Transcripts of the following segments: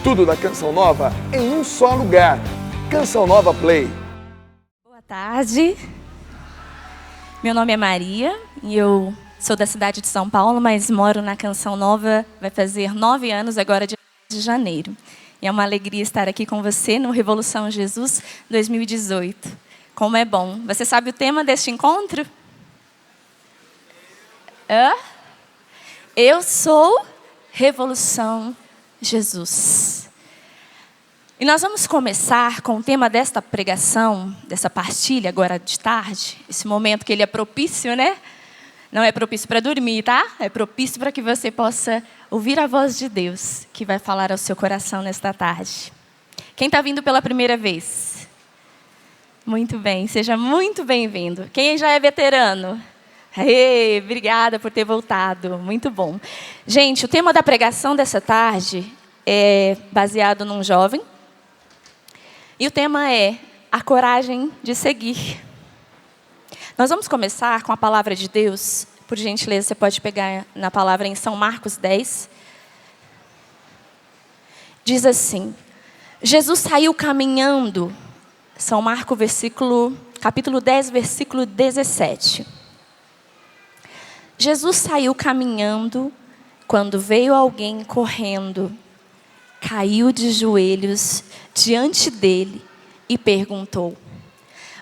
Tudo da Canção Nova em um só lugar. Canção Nova Play. Boa tarde. Meu nome é Maria e eu sou da cidade de São Paulo, mas moro na Canção Nova, vai fazer 9 anos agora de janeiro. E é uma alegria estar aqui com você no Revolução Jesus 2018. Como é bom. Você sabe o tema deste encontro? Eu sou Revolução Jesus. E nós vamos começar com o tema desta pregação, dessa partilha agora de tarde. Esse momento que ele é propício, né? Não é propício para dormir, tá? É propício para que você possa ouvir a voz de Deus, que vai falar ao seu coração nesta tarde. Quem está vindo pela primeira vez? Muito bem, seja muito bem-vindo. Quem já é veterano? Aê, obrigada por ter voltado, muito bom. Gente, o tema da pregação dessa tarde é baseado num jovem. E o tema é a coragem de seguir. Nós vamos começar com a palavra de Deus. Por gentileza, você pode pegar na palavra em São Marcos 10. Diz assim: Jesus saiu caminhando. São Marcos, capítulo 10, versículo 17. Jesus saiu caminhando quando veio alguém correndo. Caiu de joelhos diante dele e perguntou: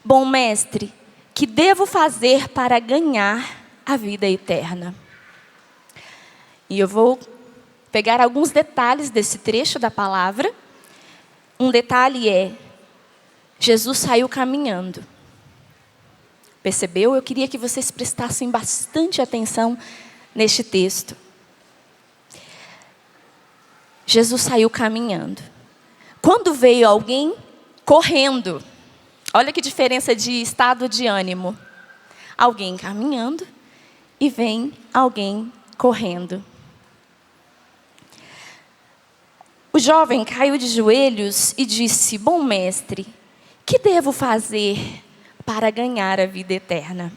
Bom mestre, que devo fazer para ganhar a vida eterna? E eu vou pegar alguns detalhes desse trecho da palavra. Um detalhe é: Jesus saiu caminhando. Percebeu? Eu queria que vocês prestassem bastante atenção neste texto. Jesus saiu caminhando. Quando veio alguém correndo, olha que diferença de estado de ânimo. Alguém caminhando e vem alguém correndo. O jovem caiu de joelhos e disse: Bom mestre, que devo fazer para ganhar a vida eterna?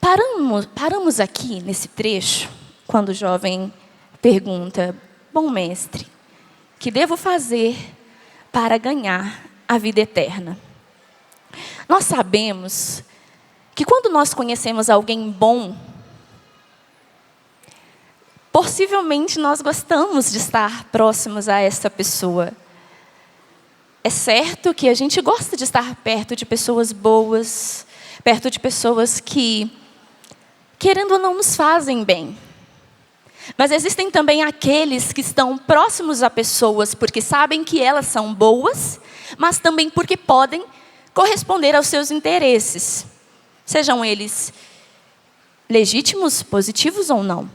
Paramos aqui nesse trecho, quando o jovem pergunta: Bom mestre, que devo fazer para ganhar a vida eterna? Nós sabemos que quando nós conhecemos alguém bom, possivelmente nós gostamos de estar próximos a essa pessoa. É certo que a gente gosta de estar perto de pessoas boas, perto de pessoas que, querendo ou não, nos fazem bem. Mas existem também aqueles que estão próximos a pessoas porque sabem que elas são boas, mas também porque podem corresponder aos seus interesses. Sejam eles legítimos, positivos ou não.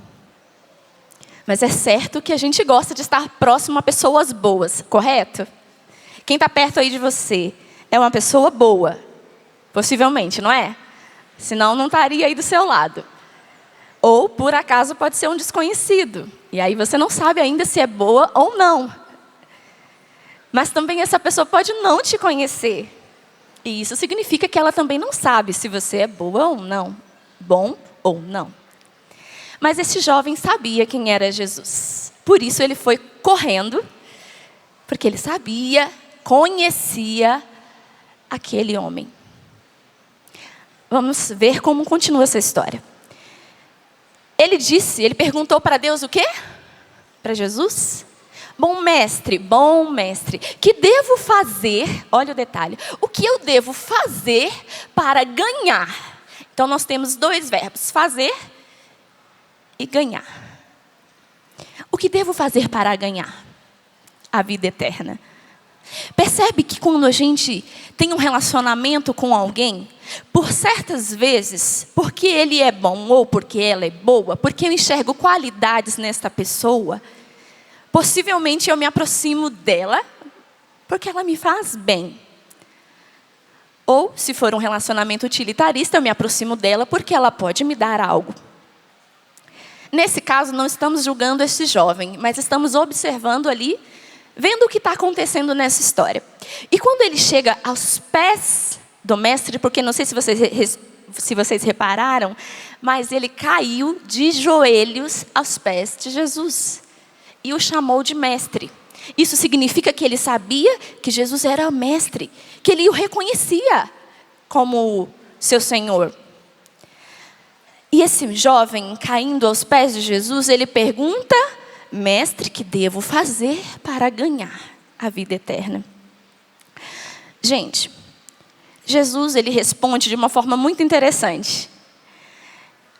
Mas é certo que a gente gosta de estar próximo a pessoas boas, correto? Quem está perto aí de você é uma pessoa boa, possivelmente, não é? Senão não estaria aí do seu lado. Ou, por acaso, pode ser um desconhecido. E aí você não sabe ainda se é boa ou não. Mas também essa pessoa pode não te conhecer. E isso significa que ela também não sabe se você é boa ou não. Bom ou não. Mas esse jovem sabia quem era Jesus. Por isso ele foi correndo. Porque ele sabia, conhecia aquele homem. Vamos ver como continua essa história. Ele perguntou para Deus o quê? Para Jesus? Bom mestre, que devo fazer? Olha o detalhe. O que eu devo fazer para ganhar? Então nós temos 2 verbos, fazer e ganhar. O que devo fazer para ganhar a vida eterna? Percebe que quando a gente tem um relacionamento com alguém, por certas vezes, porque ele é bom ou porque ela é boa, porque eu enxergo qualidades nesta pessoa, possivelmente eu me aproximo dela porque ela me faz bem. Ou, se for um relacionamento utilitarista, eu me aproximo dela porque ela pode me dar algo. Nesse caso, não estamos julgando esse jovem, mas estamos observando ali, vendo o que está acontecendo nessa história. E quando ele chega aos pés do mestre, porque não sei se vocês repararam, mas ele caiu de joelhos aos pés de Jesus. e o chamou de mestre. Isso significa que ele sabia que Jesus era o mestre, que ele o reconhecia como seu Senhor. E esse jovem, caindo aos pés de Jesus, ele pergunta: mestre, que devo fazer para ganhar a vida eterna? Gente, Jesus ele responde de uma forma muito interessante.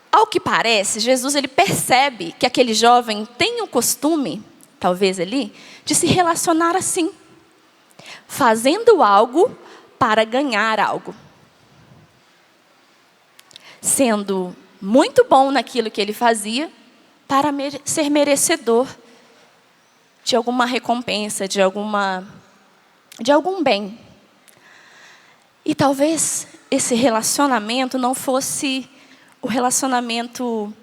Ao que parece, Jesus ele percebe que aquele jovem tem o costume, talvez ali, de se relacionar assim, fazendo algo para ganhar algo. Sendo muito bom naquilo que ele fazia, para ser merecedor de alguma recompensa, de algum bem. E talvez esse relacionamento não fosse o relacionamento,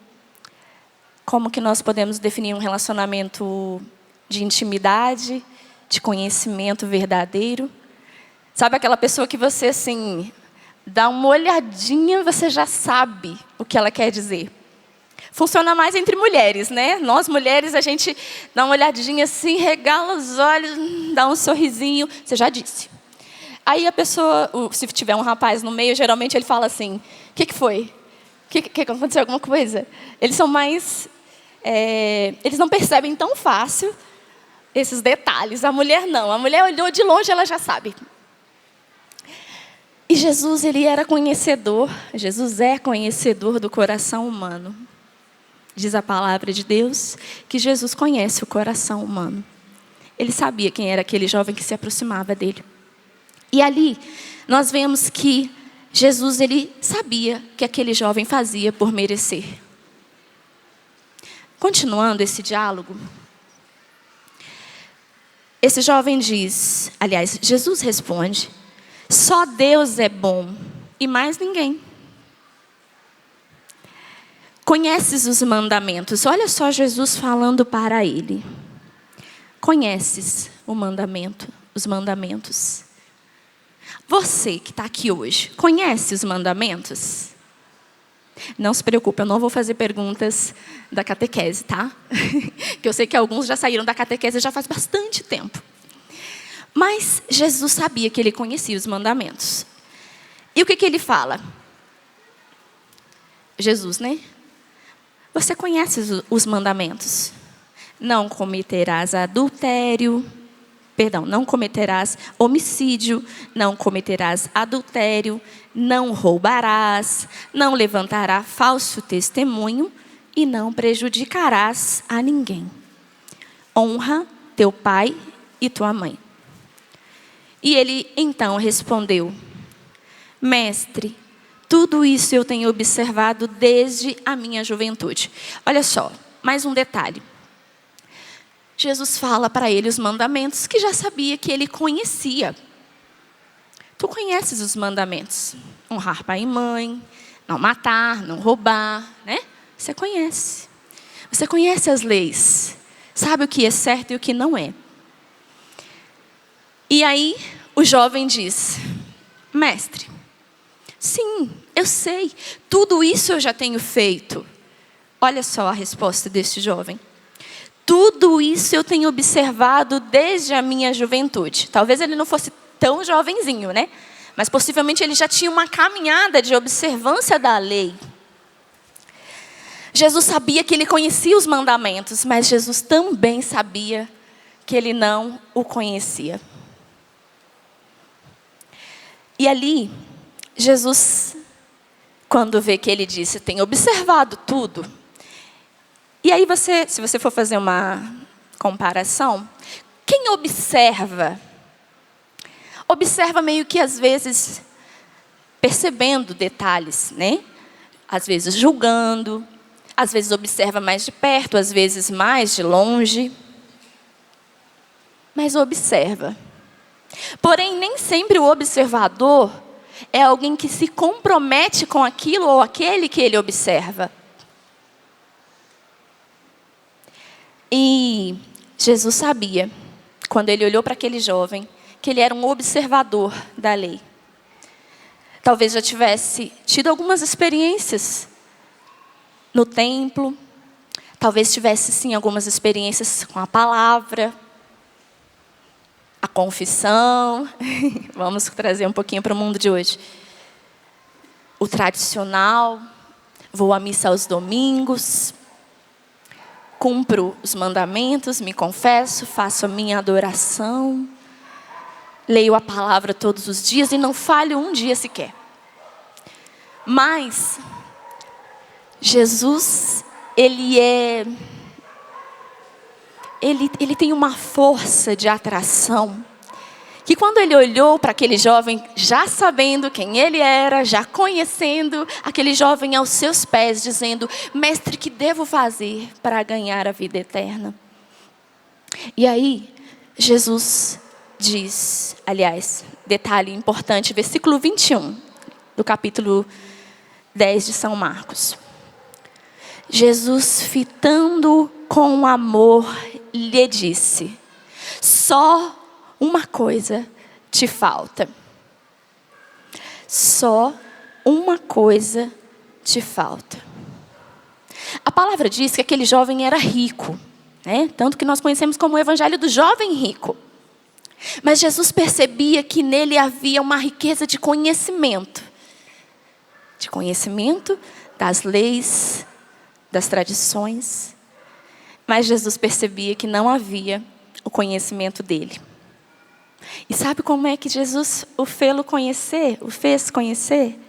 como que nós podemos definir um relacionamento de intimidade, de conhecimento verdadeiro. Sabe aquela pessoa que você assim, dá uma olhadinha, você já sabe o que ela quer dizer. Funciona mais entre mulheres, né? Nós mulheres, a gente dá uma olhadinha assim, regala os olhos, dá um sorrisinho, você já disse. Aí a pessoa, se tiver um rapaz no meio, geralmente ele fala assim: o que foi? Que aconteceu alguma coisa? Eles são mais... eles não percebem tão fácil esses detalhes. A mulher não. A mulher olhou de longe, ela já sabe. E Jesus, ele era conhecedor. Jesus é conhecedor do coração humano. Diz a palavra de Deus que Jesus conhece o coração humano. Ele sabia quem era aquele jovem que se aproximava dele. E ali, nós vemos que Jesus, ele sabia que aquele jovem fazia por merecer. Continuando esse diálogo, esse jovem diz, aliás, Jesus responde: só Deus é bom e mais ninguém. Conheces os mandamentos. Olha só Jesus falando para ele. Conheces o mandamento, os mandamentos. Você que está aqui hoje, conhece os mandamentos? Não se preocupe, eu não vou fazer perguntas da catequese, tá? Que eu sei que alguns já saíram da catequese já faz bastante tempo. Mas Jesus sabia que ele conhecia os mandamentos. E o que ele fala? Jesus, né? Você conhece os mandamentos? Não cometerás adultério. Perdão, não cometerás homicídio, não cometerás adultério, não roubarás, não levantarás falso testemunho e não prejudicarás a ninguém. Honra teu pai e tua mãe. E ele então respondeu: mestre, tudo isso eu tenho observado desde a minha juventude. Olha só, mais um detalhe. Jesus fala para ele os mandamentos que já sabia que ele conhecia. Tu conheces os mandamentos? Honrar pai e mãe, não matar, não roubar, né? Você conhece. Você conhece as leis. Sabe o que é certo e o que não é. E aí o jovem diz: mestre, sim, eu sei. Tudo isso eu já tenho feito. Olha só a resposta deste jovem. Tudo isso eu tenho observado desde a minha juventude. Talvez ele não fosse tão jovenzinho, né? Mas possivelmente ele já tinha uma caminhada de observância da lei. Jesus sabia que ele conhecia os mandamentos, mas Jesus também sabia que ele não o conhecia. E ali, Jesus, quando vê que ele disse, tem observado tudo. E aí se você for fazer uma comparação, quem observa meio que às vezes percebendo detalhes, né? Às vezes julgando, às vezes observa mais de perto, às vezes mais de longe. Mas observa. Porém, nem sempre o observador é alguém que se compromete com aquilo ou aquele que ele observa. E Jesus sabia, quando ele olhou para aquele jovem, que ele era um observador da lei. Talvez já tivesse tido algumas experiências no templo, Talvez tivesse, sim, algumas experiências com a palavra, a confissão. Vamos trazer um pouquinho para o mundo de hoje. O tradicional, vou à missa aos domingos, cumpro os mandamentos, me confesso, faço a minha adoração, leio a palavra todos os dias e não falho um dia sequer. Mas Jesus, ele tem uma força de atração, que quando ele olhou para aquele jovem, já sabendo quem ele era, já conhecendo aquele jovem aos seus pés, dizendo: mestre, que devo fazer para ganhar a vida eterna? E aí, Jesus diz, aliás, detalhe importante, versículo 21, do capítulo 10 de São Marcos. Jesus, fitando com amor, lhe disse: só uma coisa te falta. Só uma coisa te falta. A palavra diz que aquele jovem era rico, né? Tanto que nós conhecemos como o evangelho do jovem rico. Mas Jesus percebia que nele havia uma riqueza de conhecimento. De conhecimento das leis, das tradições. Mas Jesus percebia que não havia o conhecimento dele. E sabe como é que Jesus o fez conhecer?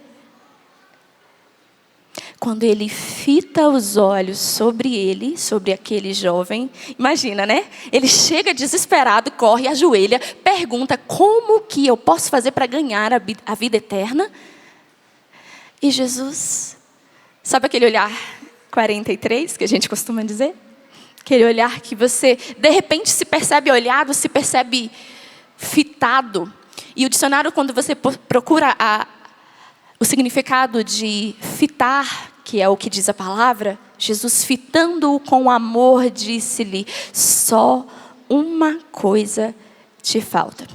Quando ele fita os olhos sobre ele, sobre aquele jovem. Imagina, né? Ele chega desesperado, corre, ajoelha, pergunta: como que eu posso fazer para ganhar a vida eterna? E Jesus, sabe aquele olhar 43 que a gente costuma dizer? Aquele olhar que você, de repente, se percebe olhado, se percebe fitado. E o dicionário, quando você procura o significado de fitar, que é o que diz a palavra, Jesus, fitando-o com amor, disse-lhe: só uma coisa te falta.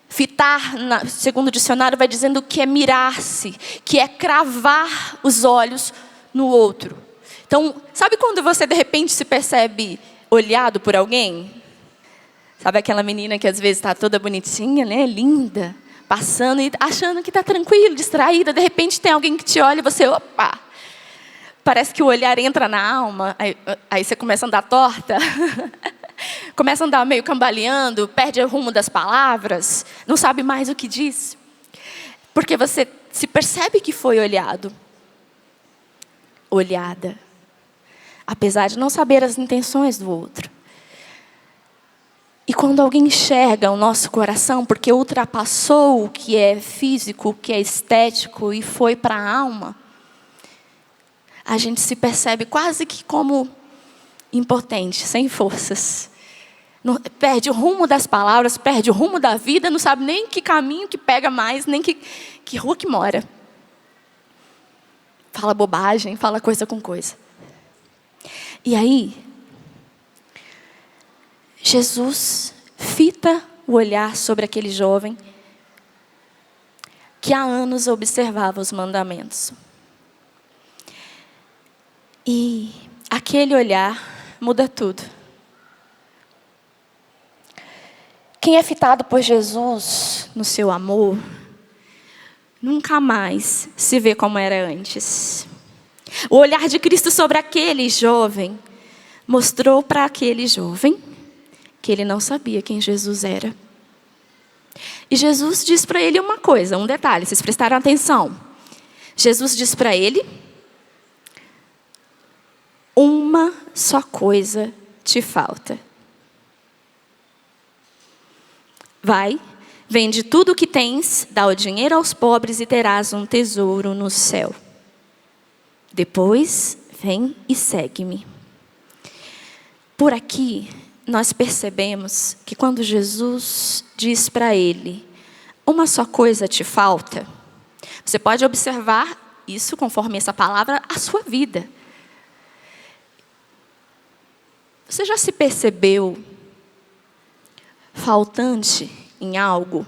Fitar, segundo o dicionário, vai dizendo que é mirar-se, que é cravar os olhos no outro. Então, sabe quando você de repente se percebe olhado por alguém? Sabe aquela menina que às vezes está toda bonitinha, né? Linda, passando e achando que está tranquilo, distraída. De repente tem alguém que te olha e você, opa! Parece que o olhar entra na alma, aí você começa a andar torta. Começa a andar meio cambaleando, perde o rumo das palavras, não sabe mais o que diz. Porque você se percebe que foi olhado. Olhada. Apesar de não saber as intenções do outro. E quando alguém enxerga o nosso coração, porque ultrapassou o que é físico, o que é estético e foi para a alma, a gente se percebe quase que como impotente, sem forças. Perde o rumo das palavras, perde o rumo da vida, não sabe nem que caminho que pega mais, nem que rua que mora. Fala bobagem, fala coisa com coisa. E aí, Jesus fita o olhar sobre aquele jovem que há anos observava os mandamentos. E aquele olhar muda tudo. Quem é fitado por Jesus no seu amor, nunca mais se vê como era antes. O olhar de Cristo sobre aquele jovem mostrou para aquele jovem que ele não sabia quem Jesus era. E Jesus diz para ele uma coisa, um detalhe, vocês prestaram atenção. Jesus diz para ele: uma só coisa te falta. Vai, vende tudo o que tens, dá o dinheiro aos pobres e terás um tesouro no céu. Depois, vem e segue-me. Por aqui, nós percebemos que quando Jesus diz para ele: uma só coisa te falta, você pode observar isso, conforme essa palavra, a sua vida. Você já se percebeu faltante em algo?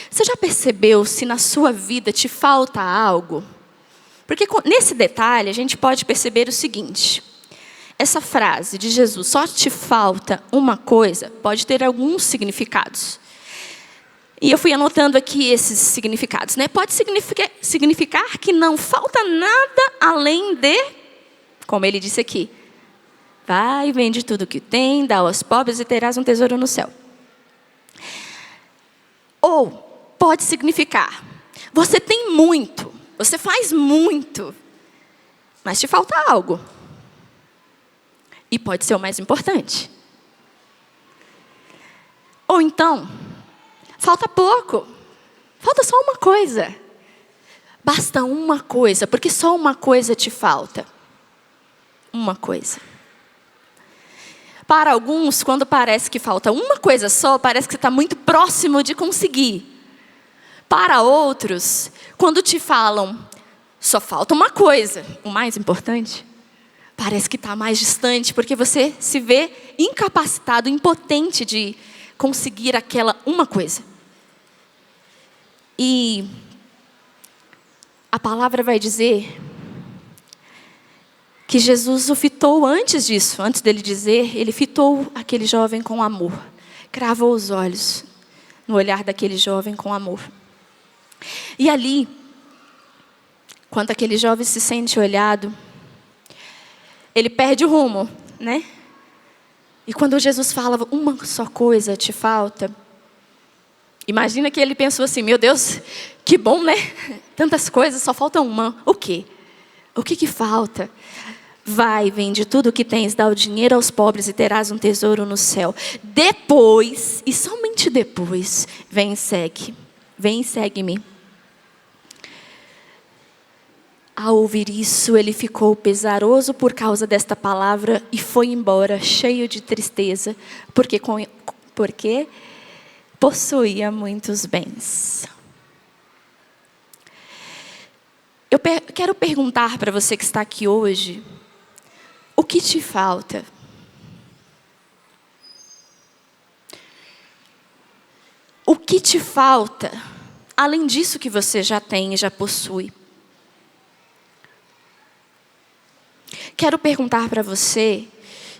Você já percebeu se na sua vida te falta algo? Porque nesse detalhe a gente pode perceber o seguinte: essa frase de Jesus, só te falta uma coisa, pode ter alguns significados. E eu fui anotando aqui esses significados, né? Pode significar que não falta nada além de, como ele disse aqui, vai, vende tudo que tem, dá aos pobres e terás um tesouro no céu. Ou pode significar, você tem muito, você faz muito, mas te falta algo. E pode ser o mais importante. Ou então, falta pouco. Falta só uma coisa. Basta uma coisa, porque só uma coisa te falta. Uma coisa. Para alguns, quando parece que falta uma coisa só, parece que você está muito próximo de conseguir. Para outros, quando te falam, só falta uma coisa, o mais importante, parece que está mais distante, porque você se vê incapacitado, impotente de conseguir aquela uma coisa. E a palavra vai dizer que Jesus o fitou antes disso. Antes dele dizer, ele fitou aquele jovem com amor. Cravou os olhos no olhar daquele jovem com amor. E ali, quando aquele jovem se sente olhado, ele perde o rumo, né? E quando Jesus fala, uma só coisa te falta, imagina que ele pensou assim, meu Deus, que bom, né? Tantas coisas, só falta uma. O quê? O que falta? Vai, vende tudo o que tens, dá o dinheiro aos pobres e terás um tesouro no céu. Depois, e somente depois, vem e segue-me. Ao ouvir isso, ele ficou pesaroso por causa desta palavra e foi embora, cheio de tristeza, porque possuía muitos bens. Eu quero perguntar para você que está aqui hoje, o que te falta? O que te falta, além disso que você já tem e já possui? Quero perguntar para você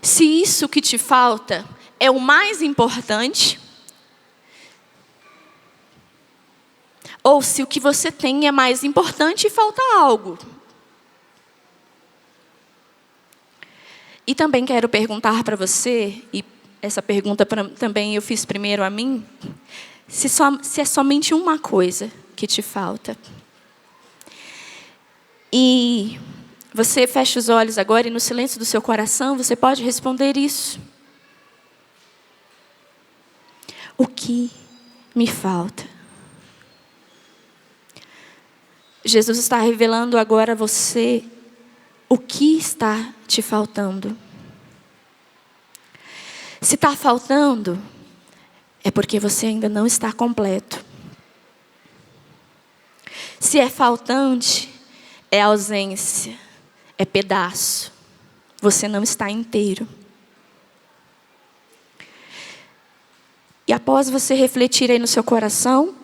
se isso que te falta é o mais importante ou se o que você tem é mais importante e falta algo. E também quero perguntar para você, e essa pergunta também eu fiz primeiro a mim, se é somente uma coisa que te falta. E você fecha os olhos agora e no silêncio do seu coração você pode responder isso. O que me falta? Jesus está revelando agora a você o que está te faltando. Se está faltando, é porque você ainda não está completo. Se é faltante, é ausência, é pedaço. Você não está inteiro. E após você refletir aí no seu coração,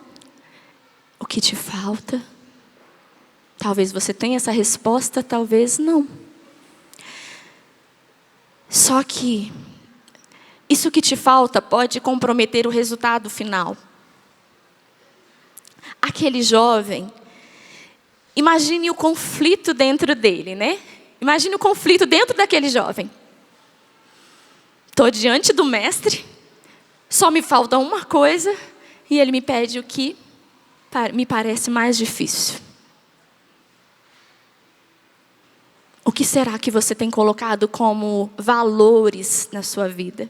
o que te falta? Talvez você tenha essa resposta, talvez não. Só que isso que te falta pode comprometer o resultado final. Aquele jovem, imagine o conflito dentro dele, né? Imagine o conflito dentro daquele jovem. Estou diante do mestre, só me falta uma coisa, e ele me pede o que me parece mais difícil. O que será que você tem colocado como valores na sua vida?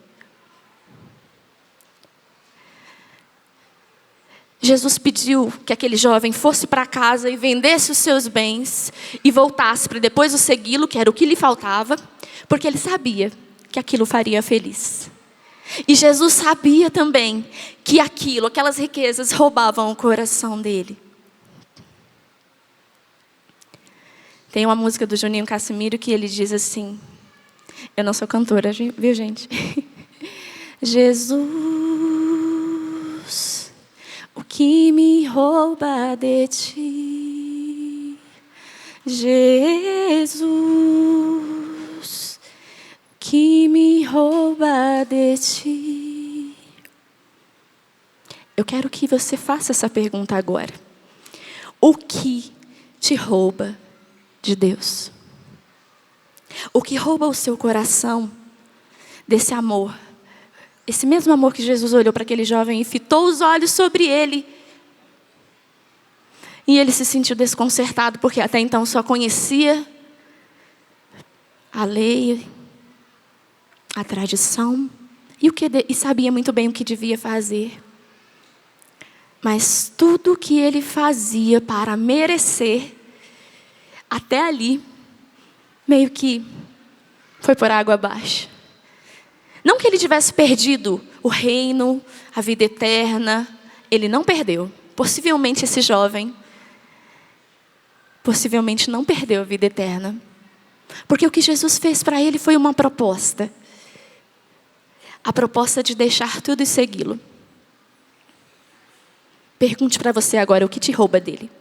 Jesus pediu que aquele jovem fosse para casa e vendesse os seus bens e voltasse para depois o segui-lo, que era o que lhe faltava, porque ele sabia que aquilo faria feliz. E Jesus sabia também que aquelas riquezas roubavam o coração dele. Tem uma música do Juninho Cassimiro que ele diz assim, eu não sou cantora, viu gente? Jesus, o que me rouba de ti, Jesus, que me rouba de ti. Eu quero que você faça essa pergunta agora. O que te rouba de Deus? O que rouba o seu coração desse amor? Esse mesmo amor que Jesus olhou para aquele jovem e fitou os olhos sobre ele. E ele se sentiu desconcertado, porque até então só conhecia a lei, a tradição, e sabia muito bem o que devia fazer. Mas tudo que ele fazia para merecer, até ali, meio que foi por água abaixo. Não que ele tivesse perdido o reino, a vida eterna, ele não perdeu. Possivelmente esse jovem não perdeu a vida eterna. Porque o que Jesus fez para ele foi uma proposta. A proposta de deixar tudo e segui-lo. Pergunte para você agora o que te rouba dele.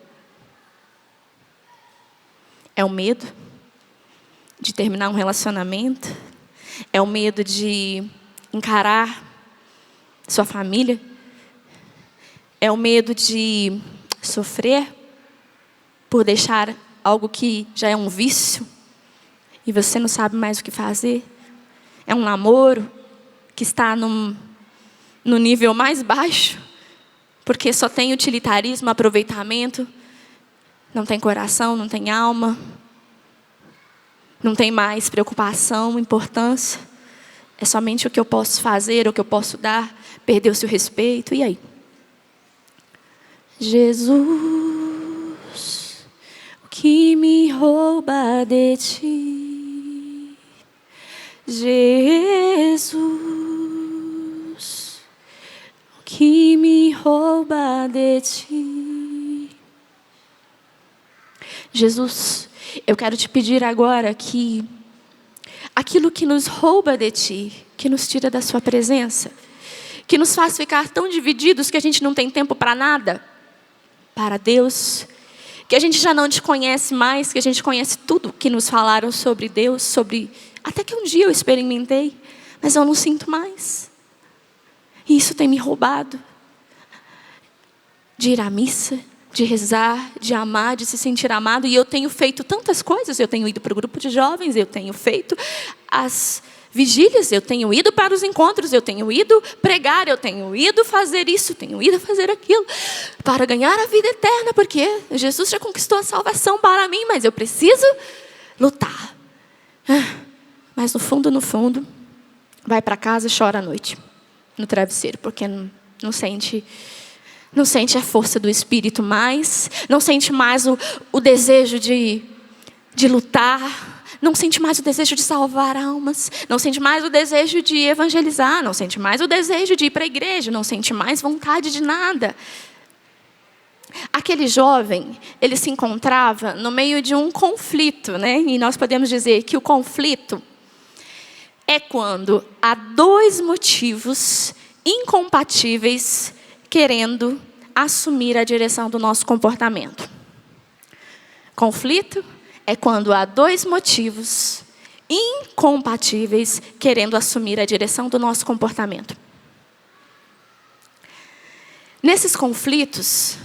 É o medo de terminar um relacionamento? É o medo de encarar sua família? É o medo de sofrer por deixar algo que já é um vício e você não sabe mais o que fazer? É um namoro que está no nível mais baixo, porque só tem utilitarismo, aproveitamento, não tem coração, não tem alma, não tem mais preocupação, importância. É somente o que eu posso fazer, o que eu posso dar. Perdeu-se o respeito, e aí? Jesus, o que me rouba de ti? Jesus, o que me rouba de ti? Jesus, eu quero te pedir agora que aquilo que nos rouba de ti, que nos tira da sua presença, que nos faz ficar tão divididos que a gente não tem tempo para nada, para Deus, que a gente já não te conhece mais, que a gente conhece tudo que nos falaram sobre Deus, até que um dia eu experimentei, mas eu não sinto mais. E isso tem me roubado de ir à missa, de rezar, de amar, de se sentir amado. E eu tenho feito tantas coisas. Eu tenho ido para o grupo de jovens, eu tenho feito as vigílias, eu tenho ido para os encontros, eu tenho ido pregar, eu tenho ido fazer isso, tenho ido fazer aquilo, para ganhar a vida eterna, porque Jesus já conquistou a salvação para mim, mas eu preciso lutar. Mas no fundo, vai para casa e chora à noite, no travesseiro, porque não sente a força do Espírito mais, não sente mais o desejo de lutar, não sente mais o desejo de salvar almas, não sente mais o desejo de evangelizar, não sente mais o desejo de ir para a igreja, não sente mais vontade de nada. Aquele jovem, ele se encontrava no meio de um conflito, né? E nós podemos dizer que o conflito é quando há dois motivos incompatíveis querendo assumir a direção do nosso comportamento. Conflito é quando há dois motivos incompatíveis querendo assumir a direção do nosso comportamento. Esses conflitos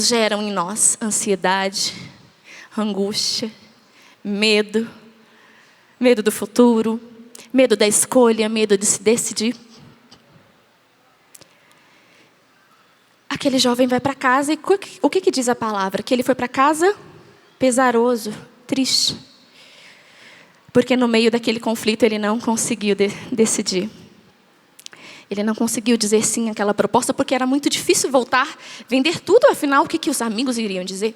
geram em nós ansiedade, angústia, medo do futuro, medo da escolha, medo de se decidir. Aquele jovem vai para casa e o que diz a palavra? Que ele foi para casa pesaroso, triste. Porque no meio daquele conflito ele não conseguiu decidir. Ele não conseguiu dizer sim àquela proposta, porque era muito difícil voltar, vender tudo. Afinal, o que os amigos iriam dizer?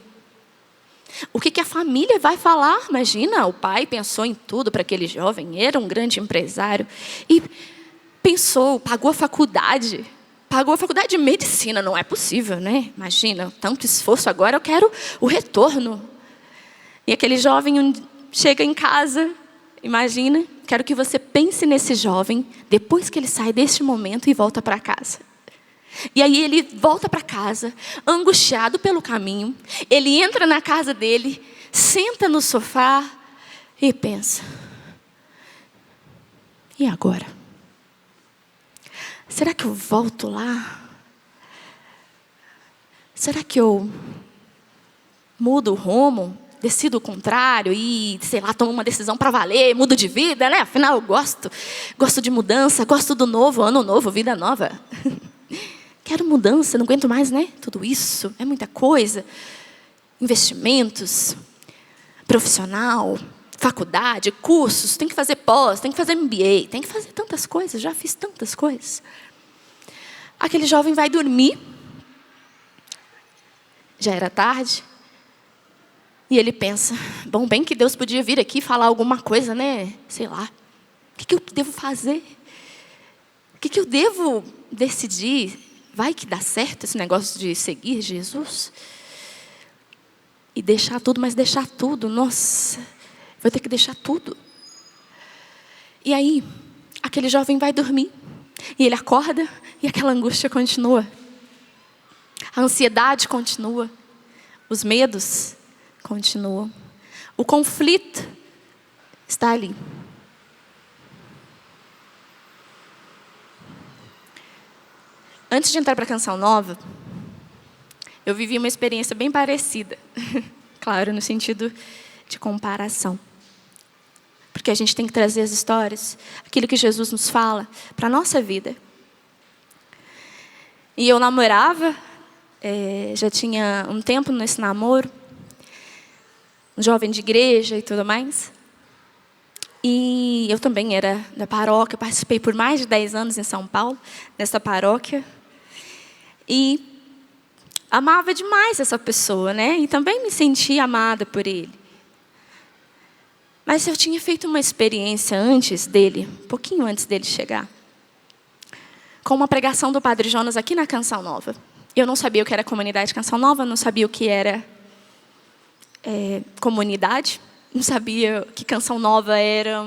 O que a família vai falar? Imagina, o pai pensou em tudo para aquele jovem, era um grande empresário. E pensou, pagou a faculdade de medicina, não é possível, né? Imagina, tanto esforço, agora eu quero o retorno. E aquele jovem chega em casa, imagina, quero que você pense nesse jovem, depois que ele sai deste momento e volta para casa. E aí ele volta para casa, angustiado pelo caminho. Ele entra na casa dele, senta no sofá e pensa: e agora? Será que eu volto lá? Será que eu mudo o rumo, decido o contrário e, sei lá, tomo uma decisão para valer, mudo de vida, né? Afinal, eu gosto de mudança, gosto do novo, ano novo, vida nova. Quero mudança, não aguento mais, né? Tudo isso, é muita coisa. Investimentos, profissional, faculdade, cursos, tem que fazer pós, tem que fazer MBA, tem que fazer tantas coisas, já fiz tantas coisas. Aquele jovem vai dormir, já era tarde, e ele pensa: bom, bem que Deus podia vir aqui falar alguma coisa, né? Sei lá, o que eu devo fazer? O que eu devo decidir? Vai que dá certo esse negócio de seguir Jesus? E deixar tudo, mas deixar tudo, nossa, vou ter que deixar tudo. E aí, aquele jovem vai dormir, e ele acorda, e aquela angústia continua. A ansiedade continua. Os medos continuam. O conflito está ali. Antes de entrar para a Canção Nova, eu vivi uma experiência bem parecida. Claro, no sentido de comparação. Porque a gente tem que trazer as histórias, aquilo que Jesus nos fala, para a nossa vida. E eu namorava, já tinha um tempo nesse namoro, um jovem de igreja e tudo mais. E eu também era da paróquia, participei por mais de 10 anos em São Paulo, nessa paróquia. E amava demais essa pessoa, né? E também me sentia amada por ele. Mas eu tinha feito uma experiência antes dele, um pouquinho antes dele chegar, com uma pregação do Padre Jonas aqui na Canção Nova. Eu não sabia o que era comunidade Canção Nova, não sabia o que era comunidade, não sabia que Canção Nova era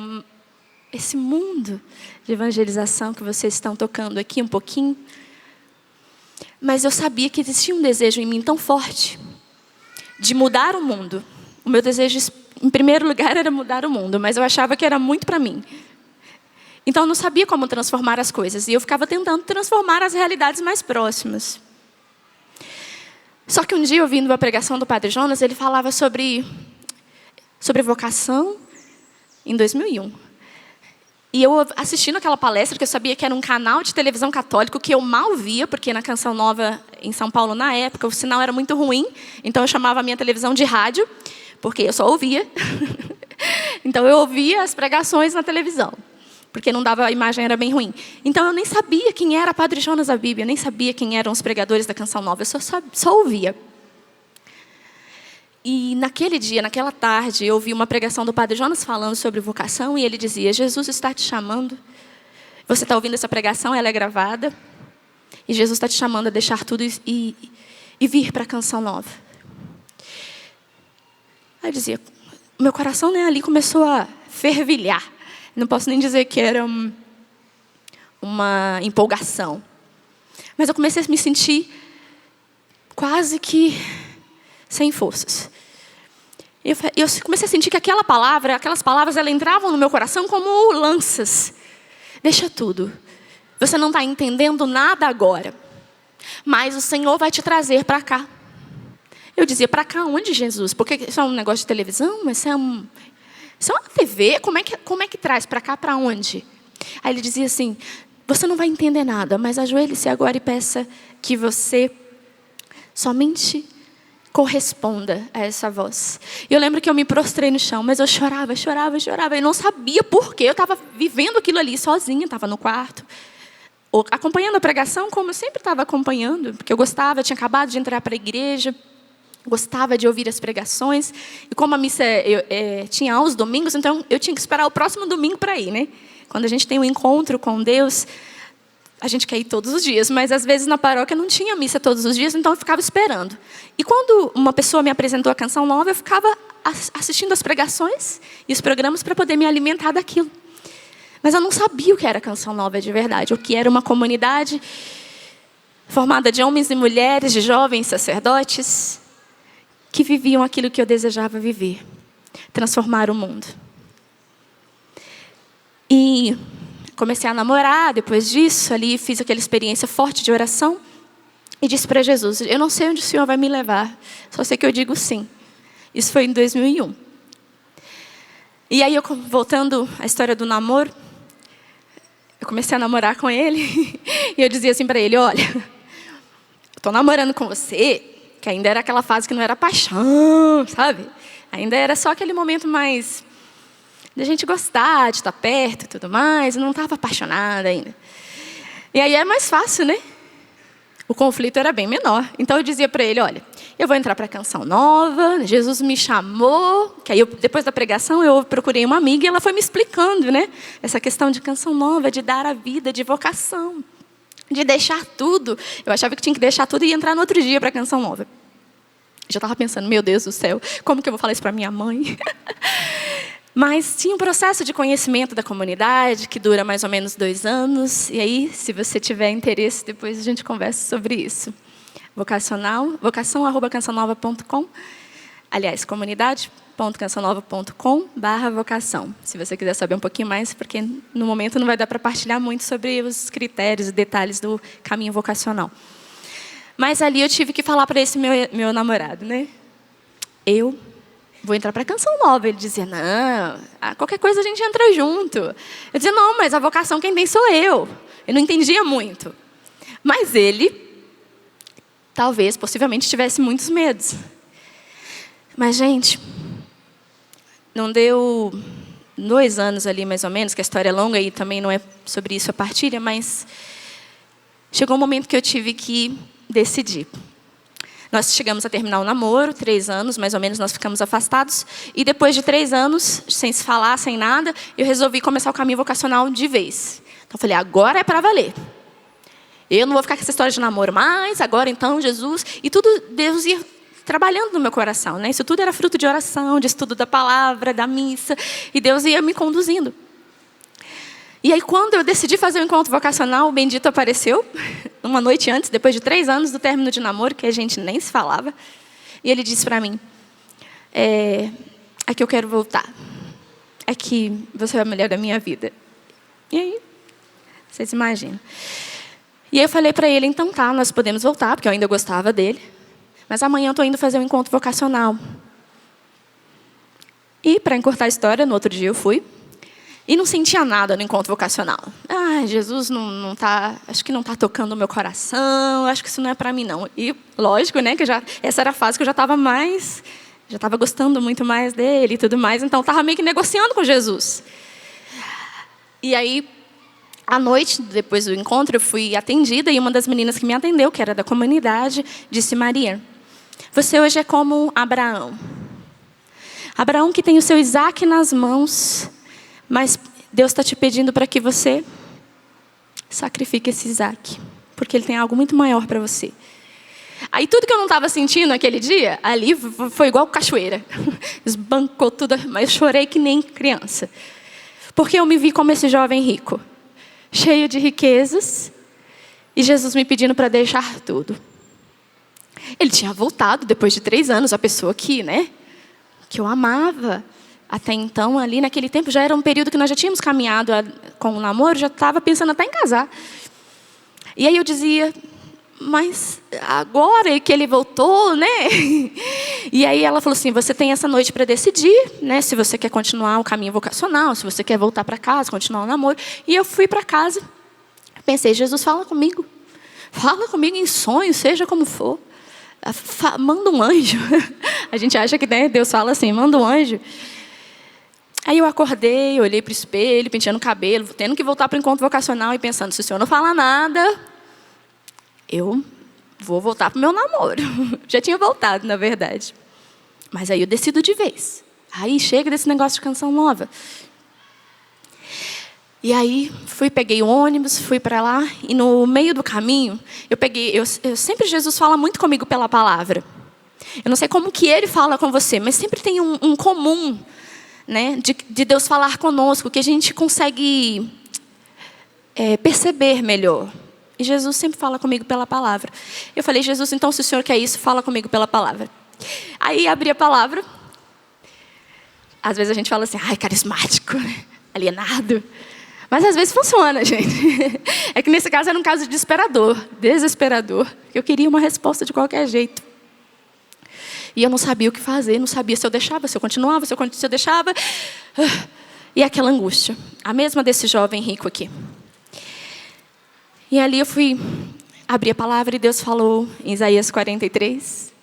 esse mundo de evangelização que vocês estão tocando aqui um pouquinho. Mas eu sabia que existia um desejo em mim tão forte de mudar o mundo. O meu desejo, em primeiro lugar, era mudar o mundo, mas eu achava que era muito para mim. Então eu não sabia como transformar as coisas, e eu ficava tentando transformar as realidades mais próximas. Só que um dia, ouvindo a pregação do Padre Jonas, ele falava sobre vocação em 2001. E eu assistindo aquela palestra, que eu sabia que era um canal de televisão católico que eu mal via, porque na Canção Nova em São Paulo, na época, o sinal era muito ruim. Então eu chamava a minha televisão de rádio, porque eu só ouvia. Então eu ouvia as pregações na televisão, porque não dava, a imagem era bem ruim. Então eu nem sabia quem era Padre Jonas da Bíblia, nem sabia quem eram os pregadores da Canção Nova, eu só ouvia. E naquele dia, naquela tarde, eu ouvi uma pregação do Padre Jonas falando sobre vocação, e ele dizia: Jesus está te chamando. Você está ouvindo essa pregação, ela é gravada, e Jesus está te chamando a deixar tudo e vir para a Canção Nova. Aí eu dizia, o meu coração, né, ali começou a fervilhar. Não posso nem dizer que era uma empolgação. Mas eu comecei a me sentir quase que sem forças. Eu comecei a sentir que aquelas palavras, elas entravam no meu coração como lanças. Deixa tudo. Você não está entendendo nada agora, mas o Senhor vai te trazer para cá. Eu dizia: para cá onde, Jesus? Porque isso é um negócio de televisão? Isso é uma TV? Como é que traz para cá, para onde? Aí ele dizia assim: você não vai entender nada, mas ajoelhe-se agora e peça que você somente corresponda a essa voz. E eu lembro que eu me prostrei no chão, mas eu chorava. Eu não sabia por quê. Eu estava vivendo aquilo ali sozinha, estava no quarto, acompanhando a pregação, como eu sempre estava acompanhando, porque eu gostava, eu tinha acabado de entrar para a igreja, gostava de ouvir as pregações. E como a missa tinha aos domingos, então eu tinha que esperar o próximo domingo para ir, né? Quando a gente tem um encontro com Deus, a gente quer ir todos os dias, mas às vezes na paróquia não tinha missa todos os dias, então eu ficava esperando. E quando uma pessoa me apresentou a Canção Nova, eu ficava assistindo as pregações e os programas para poder me alimentar daquilo. Mas eu não sabia o que era Canção Nova de verdade, o que era uma comunidade formada de homens e mulheres, de jovens sacerdotes, que viviam aquilo que eu desejava viver, transformar o mundo. E comecei a namorar, depois disso, ali fiz aquela experiência forte de oração, e disse para Jesus, eu não sei onde o Senhor vai me levar, só sei que eu digo sim. Isso foi em 2001. E aí, voltando à história do namoro, eu comecei a namorar com ele, e eu dizia assim para ele, olha, eu estou namorando com você, que ainda era aquela fase que não era paixão, sabe? Ainda era só aquele momento mais de a gente gostar, de estar perto e tudo mais, eu não estava apaixonada ainda. E aí é mais fácil, né? O conflito era bem menor. Então eu dizia para ele, olha, eu vou entrar para a Canção Nova, Jesus me chamou, que aí depois da pregação eu procurei uma amiga e ela foi me explicando, né? Essa questão de Canção Nova, de dar a vida, de vocação, de deixar tudo. Eu achava que tinha que deixar tudo e entrar no outro dia para a Canção Nova. Já estava pensando, meu Deus do céu, como que eu vou falar isso para minha mãe? Mas tinha um processo de conhecimento da comunidade que dura mais ou menos 2 anos. E aí, se você tiver interesse, depois a gente conversa sobre isso. vocação@cançãonova.com. Aliás, comunidade.cançãonova.com/vocação. Se você quiser saber um pouquinho mais, porque no momento não vai dar para partilhar muito sobre os critérios e detalhes do caminho vocacional. Mas ali eu tive que falar para esse meu namorado, né? Eu vou entrar para a Canção Nova. Ele dizia, não, qualquer coisa a gente entra junto. Eu dizia, não, mas a vocação quem tem sou eu. Eu não entendia muito. Mas ele, talvez, possivelmente, tivesse muitos medos. Mas, gente, não deu 2 anos ali, mais ou menos, que a história é longa e também não é sobre isso a partilha, mas chegou um momento que eu tive que decidir. Nós chegamos a terminar o namoro, 3 anos, mais ou menos, nós ficamos afastados. E depois de 3 anos, sem se falar, sem nada, eu resolvi começar o caminho vocacional de vez. Então, eu falei, agora é para valer. Eu não vou ficar com essa história de namoro mais, agora então, Jesus. E tudo, Deus ia trabalhando no meu coração, né? Isso tudo era fruto de oração, de estudo da palavra, da missa. E Deus ia me conduzindo. E aí, quando eu decidi fazer o encontro vocacional, o bendito apareceu, uma noite antes, depois de 3 anos do término de namoro, que a gente nem se falava. E ele disse para mim, aqui eu quero voltar. Aqui você é a mulher da minha vida. E aí, vocês imaginam. E aí eu falei para ele, então tá, nós podemos voltar, porque eu ainda gostava dele. Mas amanhã eu estou indo fazer um encontro vocacional. E para encurtar a história, no outro dia eu fui. E não sentia nada no encontro vocacional. Jesus não tá, acho que não está tocando o meu coração, acho que isso não é para mim não. E lógico, né, que essa era a fase que eu já estava gostando muito mais dele e tudo mais, então estava meio que negociando com Jesus. E aí, à noite, depois do encontro, eu fui atendida e uma das meninas que me atendeu, que era da comunidade, disse, Maria, você hoje é como Abraão. Abraão que tem o seu Isaac nas mãos, mas Deus está te pedindo para que você sacrifique esse Isaac, porque Ele tem algo muito maior para você. Aí tudo que eu não estava sentindo naquele dia, ali foi igual cachoeira. Esbancou tudo, mas eu chorei que nem criança. Porque eu me vi como esse jovem rico, cheio de riquezas, e Jesus me pedindo para deixar tudo. Ele tinha voltado depois de 3 anos, a pessoa que eu amava. Até então, ali naquele tempo, já era um período que nós já tínhamos caminhado com o namoro, já estava pensando até em casar. E aí eu dizia, mas agora que ele voltou, né? E aí ela falou assim, você tem essa noite para decidir, né? Se você quer continuar o caminho vocacional, se você quer voltar para casa, continuar o namoro. E eu fui para casa. Pensei, Jesus, fala comigo. Fala comigo em sonho, seja como for. Manda um anjo. A gente acha que Deus fala assim, manda um anjo. Aí eu acordei, olhei para o espelho, penteando o cabelo, tendo que voltar para o encontro vocacional e pensando, se o Senhor não falar nada, eu vou voltar para o meu namoro. Já tinha voltado, na verdade. Mas aí eu decido de vez. Aí chega desse negócio de Canção Nova. E aí peguei o ônibus, fui para lá, e no meio do caminho, sempre Jesus fala muito comigo pela palavra. Eu não sei como que Ele fala com você, mas sempre tem um comum, né, de Deus falar conosco, que a gente consegue perceber melhor. E Jesus sempre fala comigo pela palavra. Eu falei, Jesus, então se o Senhor quer isso, fala comigo pela palavra. Aí abri a palavra. Às vezes a gente fala assim, ai, carismático, alienado. Mas às vezes funciona, gente. É que nesse caso era um caso desesperador. Eu queria uma resposta de qualquer jeito. E eu não sabia o que fazer, não sabia se eu deixava, se eu continuava, se eu deixava. E aquela angústia. A mesma desse jovem rico aqui. E ali eu fui abrir a palavra e Deus falou em Isaías 43.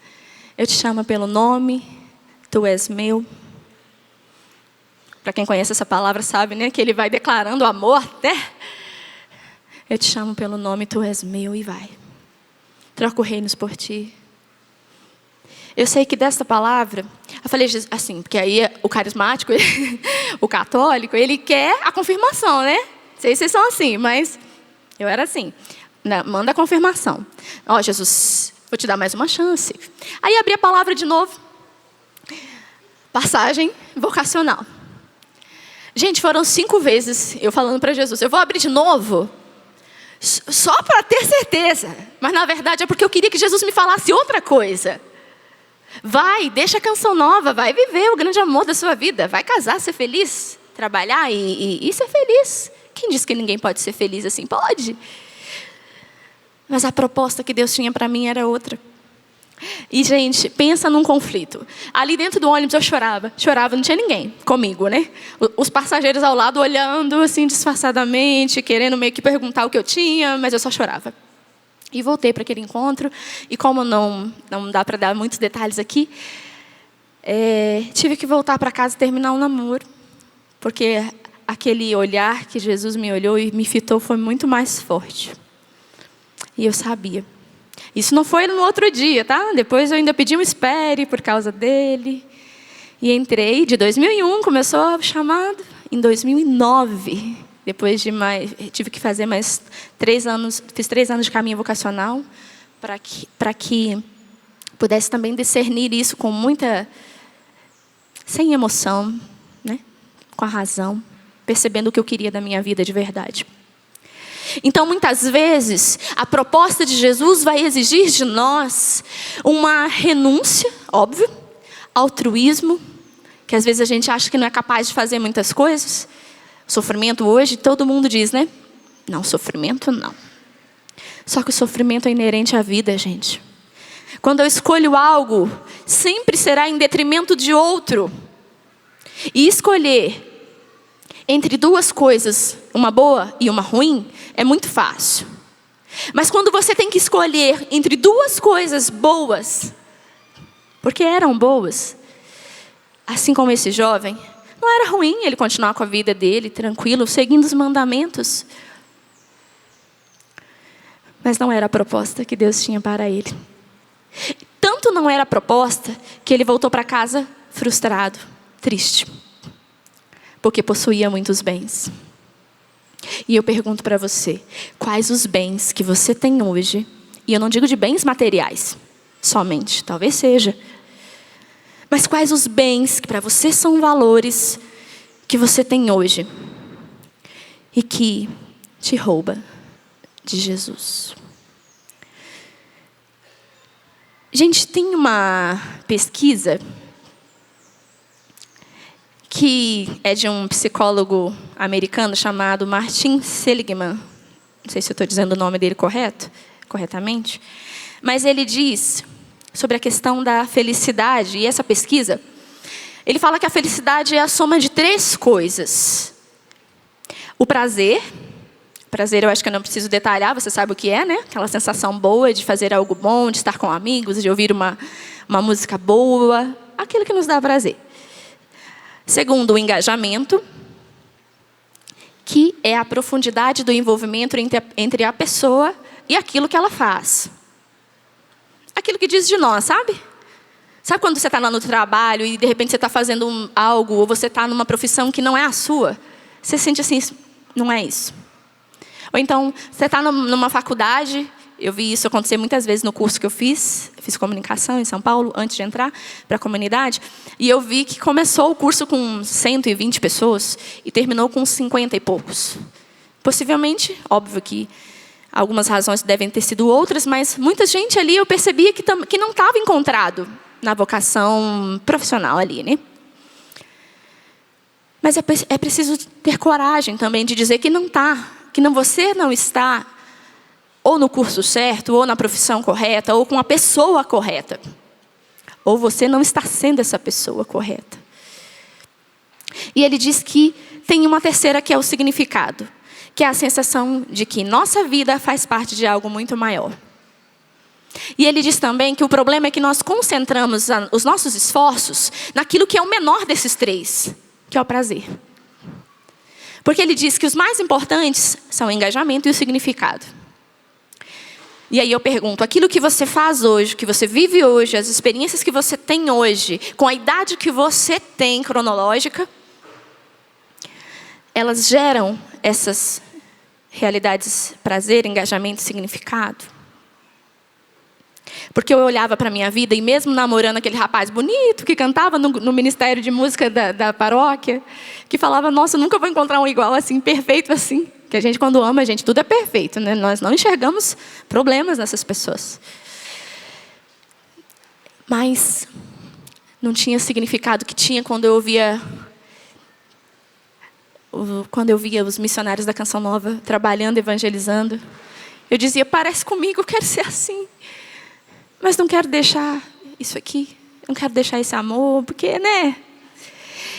Eu te chamo pelo nome, tu és meu. Para quem conhece essa palavra sabe, né, que ele vai declarando amor até. Eu te chamo pelo nome, tu és meu, e vai. Troco reinos por ti. Eu sei que desta palavra, eu falei assim, porque aí o carismático, o católico, ele quer a confirmação, né? Não sei se vocês são assim, mas eu era assim. Manda a confirmação. Ó, Jesus, vou te dar mais uma chance. Aí abri a palavra de novo. Passagem vocacional. Gente, foram 5 vezes eu falando para Jesus, eu vou abrir de novo, só para ter certeza. Mas na verdade é porque eu queria que Jesus me falasse outra coisa. Vai, deixa a canção nova, vai viver o grande amor da sua vida. Vai casar, ser feliz, trabalhar e ser feliz. Quem disse que ninguém pode ser feliz assim? Pode. Mas a proposta que Deus tinha para mim era outra. E, gente, pensa num conflito. Ali dentro do ônibus eu chorava, não tinha ninguém comigo, né? Os passageiros ao lado olhando assim disfarçadamente, querendo meio que perguntar o que eu tinha, mas eu só chorava. E voltei para aquele encontro, e como não dá para dar muitos detalhes aqui, tive que voltar para casa e terminar o namoro, porque aquele olhar que Jesus me olhou e me fitou foi muito mais forte. E eu sabia. Isso não foi no outro dia, tá? Depois eu ainda pedi um espere por causa dele. E entrei, de 2001, começou o chamado. Em 2009, depois de tive que fazer mais 3 anos, fiz 3 anos de caminho vocacional, para que pudesse também discernir isso com sem emoção, né? Com a razão, percebendo o que eu queria da minha vida de verdade. Então, muitas vezes, a proposta de Jesus vai exigir de nós uma renúncia, óbvio, altruísmo, que às vezes a gente acha que não é capaz de fazer muitas coisas. Sofrimento hoje, todo mundo diz, né? Não, sofrimento não. Só que o sofrimento é inerente à vida, gente. Quando eu escolho algo, sempre será em detrimento de outro. E escolher entre 2 coisas, uma boa e uma ruim, é muito fácil. Mas quando você tem que escolher entre 2 coisas boas, porque eram boas, assim como esse jovem, não era ruim ele continuar com a vida dele, tranquilo, seguindo os mandamentos. Mas não era a proposta que Deus tinha para ele. Tanto não era a proposta, que ele voltou para casa frustrado, triste. Porque possuía muitos bens. E eu pergunto para você, quais os bens que você tem hoje? E eu não digo de bens materiais, somente, talvez seja. Mas quais os bens que para você são valores que você tem hoje? E que te rouba de Jesus? Gente, tem uma pesquisa que é de um psicólogo americano chamado Martin Seligman. Não sei se eu estou dizendo o nome dele corretamente. Mas ele diz sobre a questão da felicidade. E essa pesquisa, ele fala que a felicidade é a soma de 3 coisas. O prazer. Prazer eu acho que eu não preciso detalhar, você sabe o que é, né? Aquela sensação boa de fazer algo bom, de estar com amigos, de ouvir uma música boa. Aquilo que nos dá prazer. Segundo, o engajamento, que é a profundidade do envolvimento entre a pessoa e aquilo que ela faz. Aquilo que diz de nós, sabe? Sabe quando você está lá no trabalho e de repente você está fazendo algo, ou você está numa profissão que não é a sua? Você sente assim, não é isso. Ou então, você está numa faculdade. Eu vi isso acontecer muitas vezes no curso que eu fiz comunicação em São Paulo, antes de entrar para a comunidade. E eu vi que começou o curso com 120 pessoas e terminou com 50 e poucos. Possivelmente, óbvio que Algumas razões devem ter sido outras, mas muita gente ali eu percebia que não estava encontrado na vocação profissional ali, né? Mas é preciso ter coragem também de dizer que não está, você não está ou no curso certo, ou na profissão correta, ou com a pessoa correta. Ou você não está sendo essa pessoa correta. E ele diz que tem uma terceira que é o significado, que é a sensação de que nossa vida faz parte de algo muito maior. E ele diz também que o problema é que nós concentramos os nossos esforços naquilo que é o menor desses três, que é o prazer. Porque ele diz que os mais importantes são o engajamento e o significado. E aí eu pergunto, aquilo que você faz hoje, que você vive hoje, as experiências que você tem hoje, com a idade que você tem cronológica, elas geram essas realidades, prazer, engajamento e significado? Porque eu olhava para a minha vida e mesmo namorando aquele rapaz bonito que cantava no ministério de música da paróquia, que falava, nossa, eu nunca vou encontrar um igual assim, perfeito assim. Que a gente quando ama, tudo é perfeito, né? Nós não enxergamos problemas nessas pessoas. Mas não tinha significado que tinha quando eu via os missionários da Canção Nova trabalhando, evangelizando. Eu dizia, parece comigo, eu quero ser assim. Mas não quero deixar isso aqui. Não quero deixar esse amor, porque, né?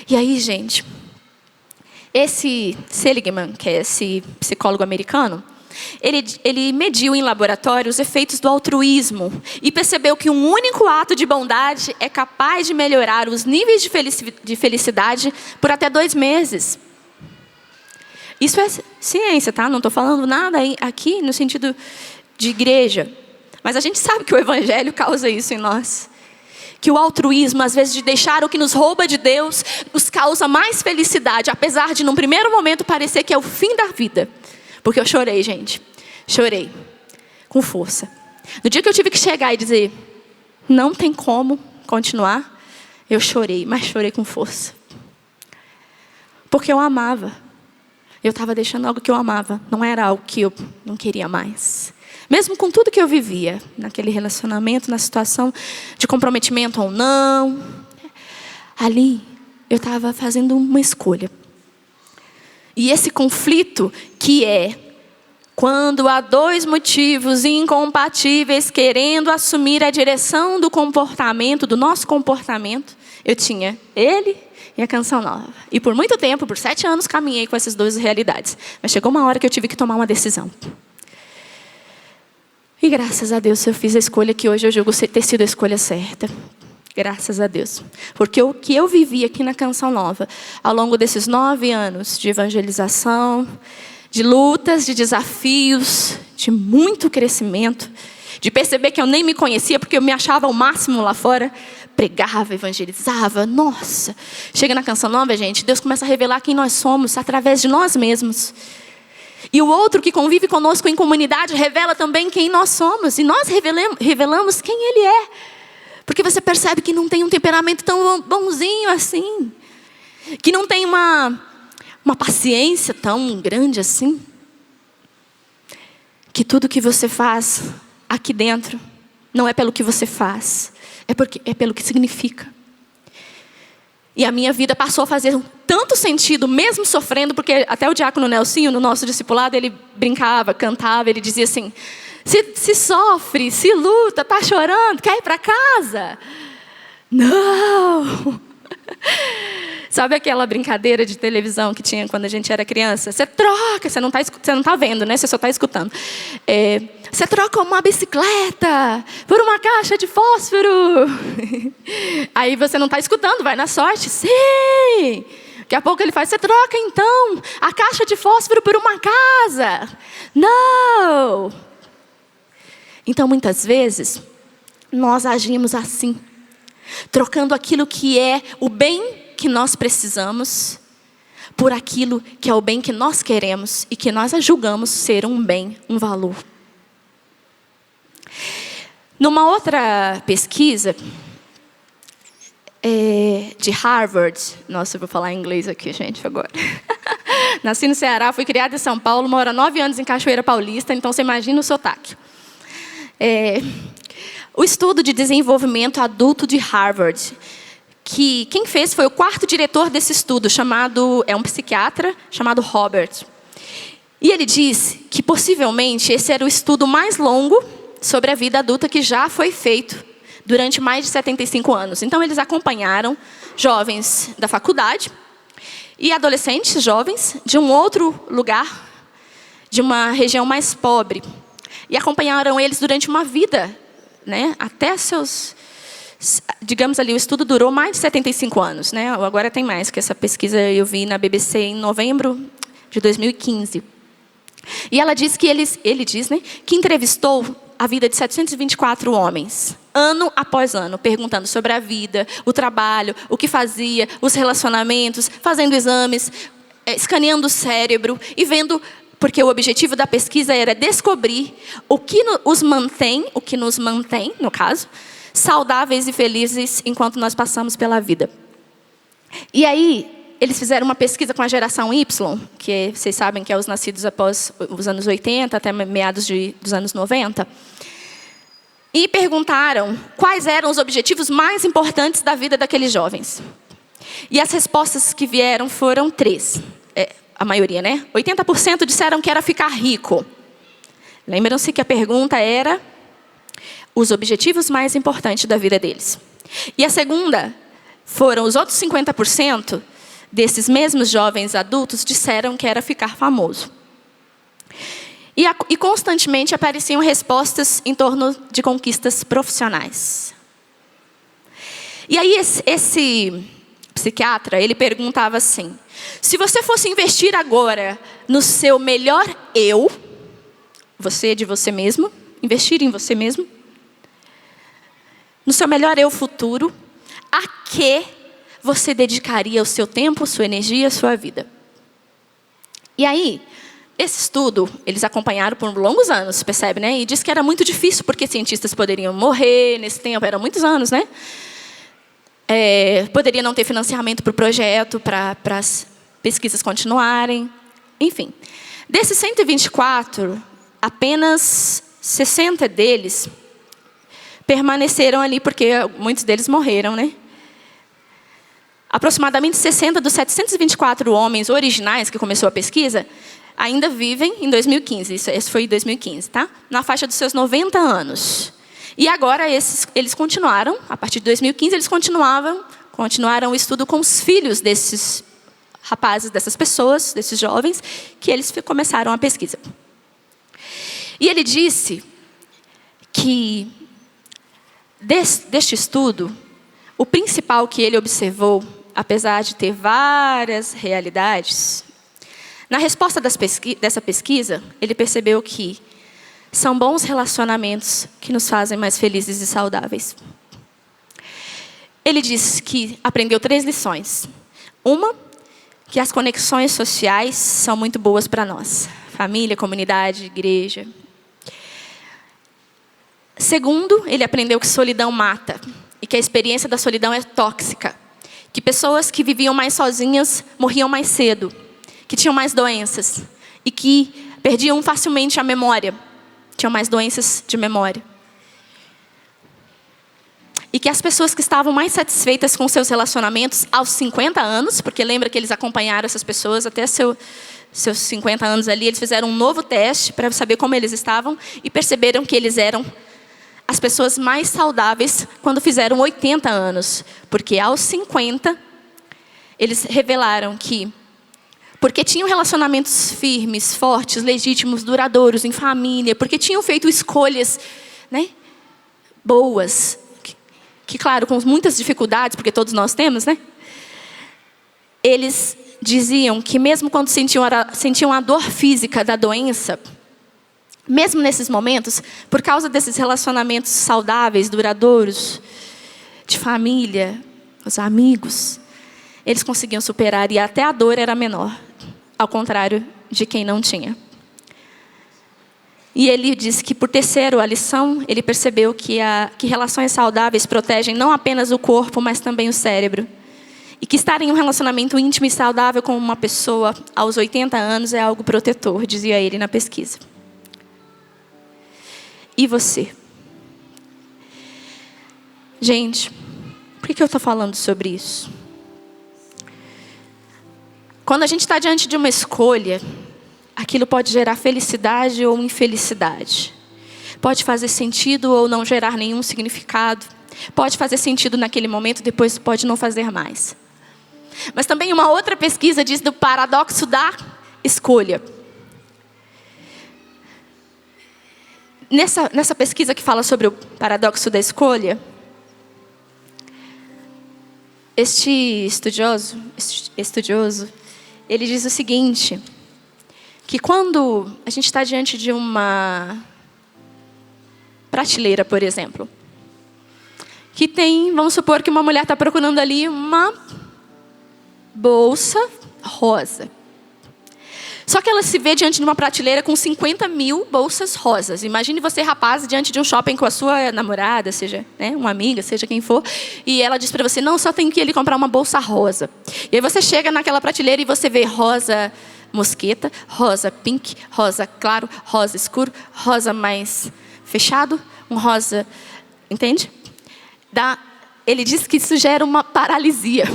E aí, gente, esse Seligman, que é esse psicólogo americano, ele mediu em laboratório os efeitos do altruísmo e percebeu que um único ato de bondade é capaz de melhorar os níveis de felicidade por até 2 meses. Isso é ciência, tá? Não estou falando nada aqui no sentido de igreja. Mas a gente sabe que o evangelho causa isso em nós. Que o altruísmo, às vezes, de deixar o que nos rouba de Deus, nos causa mais felicidade, apesar de, num primeiro momento, parecer que é o fim da vida. Porque eu chorei, gente. Chorei. Com força. No dia que eu tive que chegar e dizer, não tem como continuar, eu chorei, mas chorei com força. Porque eu amava. Eu estava deixando algo que eu amava. Não era algo que eu não queria mais. Mesmo com tudo que eu vivia, naquele relacionamento, na situação de comprometimento ou não, ali eu estava fazendo uma escolha. E esse conflito que é quando há 2 motivos incompatíveis querendo assumir a direção do comportamento, do nosso comportamento, eu tinha ele e a Canção Nova. E por muito tempo, por 7 anos, caminhei com essas 2 realidades. Mas chegou uma hora que eu tive que tomar uma decisão. E graças a Deus eu fiz a escolha que hoje eu julgo ter sido a escolha certa. Graças a Deus. Porque o que eu vivi aqui na Canção Nova, ao longo desses 9 anos de evangelização, de lutas, de desafios, de muito crescimento, de perceber que eu nem me conhecia, porque eu me achava o máximo lá fora, pregava, evangelizava, nossa. Chega na Canção Nova, gente, Deus começa a revelar quem nós somos através de nós mesmos. E o outro que convive conosco em comunidade revela também quem nós somos. E nós revelamos quem Ele é. Porque você percebe que não tem um temperamento tão bonzinho assim. Que não tem uma paciência tão grande assim. Que tudo que você faz aqui dentro não é pelo que você faz. É pelo que significa. E a minha vida passou a fazer tanto sentido, mesmo sofrendo, porque até o diácono Nelsinho, no nosso discipulado, ele brincava, cantava, ele dizia assim, se sofre, se luta, está chorando, quer ir para casa? Não! Sabe aquela brincadeira de televisão que tinha quando a gente era criança? Você troca, você não está vendo, né? Você só está escutando. Você troca uma bicicleta por uma caixa de fósforo. Aí você não está escutando, vai na sorte. Sim! Daqui a pouco ele faz, você troca então a caixa de fósforo por uma casa. Não! Então muitas vezes nós agimos assim. Trocando aquilo que é o bem que nós precisamos por aquilo que é o bem que nós queremos e que nós julgamos ser um bem, um valor. Numa outra pesquisa de Harvard, nossa, eu vou falar em inglês aqui, gente, agora. Nasci no Ceará, fui criada em São Paulo, moro há 9 anos em Cachoeira Paulista, então você imagina o sotaque. O estudo de desenvolvimento adulto de Harvard, que quem fez foi o 4º diretor desse estudo, é um psiquiatra chamado Robert. E ele diz que possivelmente esse era o estudo mais longo sobre a vida adulta que já foi feito durante mais de 75 anos. Então eles acompanharam jovens da faculdade e adolescentes jovens de um outro lugar, de uma região mais pobre. E acompanharam eles durante uma vida, né, até seus... Digamos ali, o estudo durou mais de 75 anos. Né? Agora tem mais, que essa pesquisa eu vi na BBC em novembro de 2015. E ela diz que ele diz, né, que entrevistou a vida de 724 homens, ano após ano, perguntando sobre a vida, o trabalho, o que fazia, os relacionamentos, fazendo exames, escaneando o cérebro e vendo, porque o objetivo da pesquisa era descobrir o que nos mantém, no caso, saudáveis e felizes enquanto nós passamos pela vida. E aí, eles fizeram uma pesquisa com a geração Y, que vocês sabem que é os nascidos após os anos 80, até meados dos anos 90. E perguntaram quais eram os objetivos mais importantes da vida daqueles jovens. E as respostas que vieram foram 3. A maioria, né? 80% disseram que era ficar rico. Lembram-se que a pergunta era os objetivos mais importantes da vida deles. E a segunda foram os outros 50% desses mesmos jovens adultos disseram que era ficar famoso. E constantemente apareciam respostas em torno de conquistas profissionais. E aí esse psiquiatra, ele perguntava assim: se você fosse investir agora no seu melhor eu, você de você mesmo, investir em você mesmo, no seu melhor eu futuro, a que você dedicaria o seu tempo, sua energia, a sua vida? E aí, esse estudo, eles acompanharam por longos anos, percebe, né? E diz que era muito difícil, porque cientistas poderiam morrer nesse tempo, eram muitos anos, né? Poderia não ter financiamento para o projeto, para as pesquisas continuarem. Enfim, desses 124, apenas 60 deles permaneceram ali, porque muitos deles morreram, né? Aproximadamente 60 dos 724 homens originais que começou a pesquisa ainda vivem em 2015. Esse foi em 2015, tá? Na faixa dos seus 90 anos. E agora eles continuaram, a partir de 2015, eles continuaram o estudo com os filhos desses rapazes, dessas pessoas, desses jovens, que eles começaram a pesquisa. E ele disse que deste estudo, o principal que ele observou, apesar de ter várias realidades, na resposta dessa pesquisa, ele percebeu que são bons relacionamentos que nos fazem mais felizes e saudáveis. Ele disse que aprendeu 3 lições. Uma, que as conexões sociais são muito boas para nós. Família, comunidade, igreja. Segundo, ele aprendeu que solidão mata. E que a experiência da solidão é tóxica. Que pessoas que viviam mais sozinhas morriam mais cedo. Que tinham mais doenças. E que perdiam facilmente a memória. Tinham mais doenças de memória. E que as pessoas que estavam mais satisfeitas com seus relacionamentos aos 50 anos, porque lembra que eles acompanharam essas pessoas até seus 50 anos ali, eles fizeram um novo teste para saber como eles estavam e perceberam que eles eram as pessoas mais saudáveis quando fizeram 80 anos. Porque aos 50, eles revelaram que, porque tinham relacionamentos firmes, fortes, legítimos, duradouros, em família, porque tinham feito escolhas, né, boas, que claro, com muitas dificuldades, porque todos nós temos, né? Eles diziam que mesmo quando sentiam a dor física da doença, mesmo nesses momentos, por causa desses relacionamentos saudáveis, duradouros, de família, os amigos, eles conseguiam superar e até a dor era menor, ao contrário de quem não tinha. E ele disse que, por terceiro, a lição, ele percebeu que relações saudáveis protegem não apenas o corpo, mas também o cérebro. E que estar em um relacionamento íntimo e saudável com uma pessoa aos 80 anos é algo protetor, dizia ele na pesquisa. E você? Gente, por que eu estou falando sobre isso? Quando a gente está diante de uma escolha, aquilo pode gerar felicidade ou infelicidade. Pode fazer sentido ou não gerar nenhum significado. Pode fazer sentido naquele momento, depois pode não fazer mais. Mas também uma outra pesquisa diz do paradoxo da escolha. Nessa pesquisa que fala sobre o paradoxo da escolha, este estudioso, ele diz o seguinte, que quando a gente está diante de uma prateleira, por exemplo, que tem, vamos supor que uma mulher está procurando ali uma bolsa rosa. Só que ela se vê diante de uma prateleira com 50 mil bolsas rosas. Imagine você, rapaz, diante de um shopping com a sua namorada, seja uma amiga, seja quem for, e ela diz para você, não, só tem que ele comprar uma bolsa rosa. E aí você chega naquela prateleira e você vê rosa mosqueta, rosa pink, rosa claro, rosa escuro, rosa mais fechado, um rosa, entende? Ele diz que isso gera uma paralisia.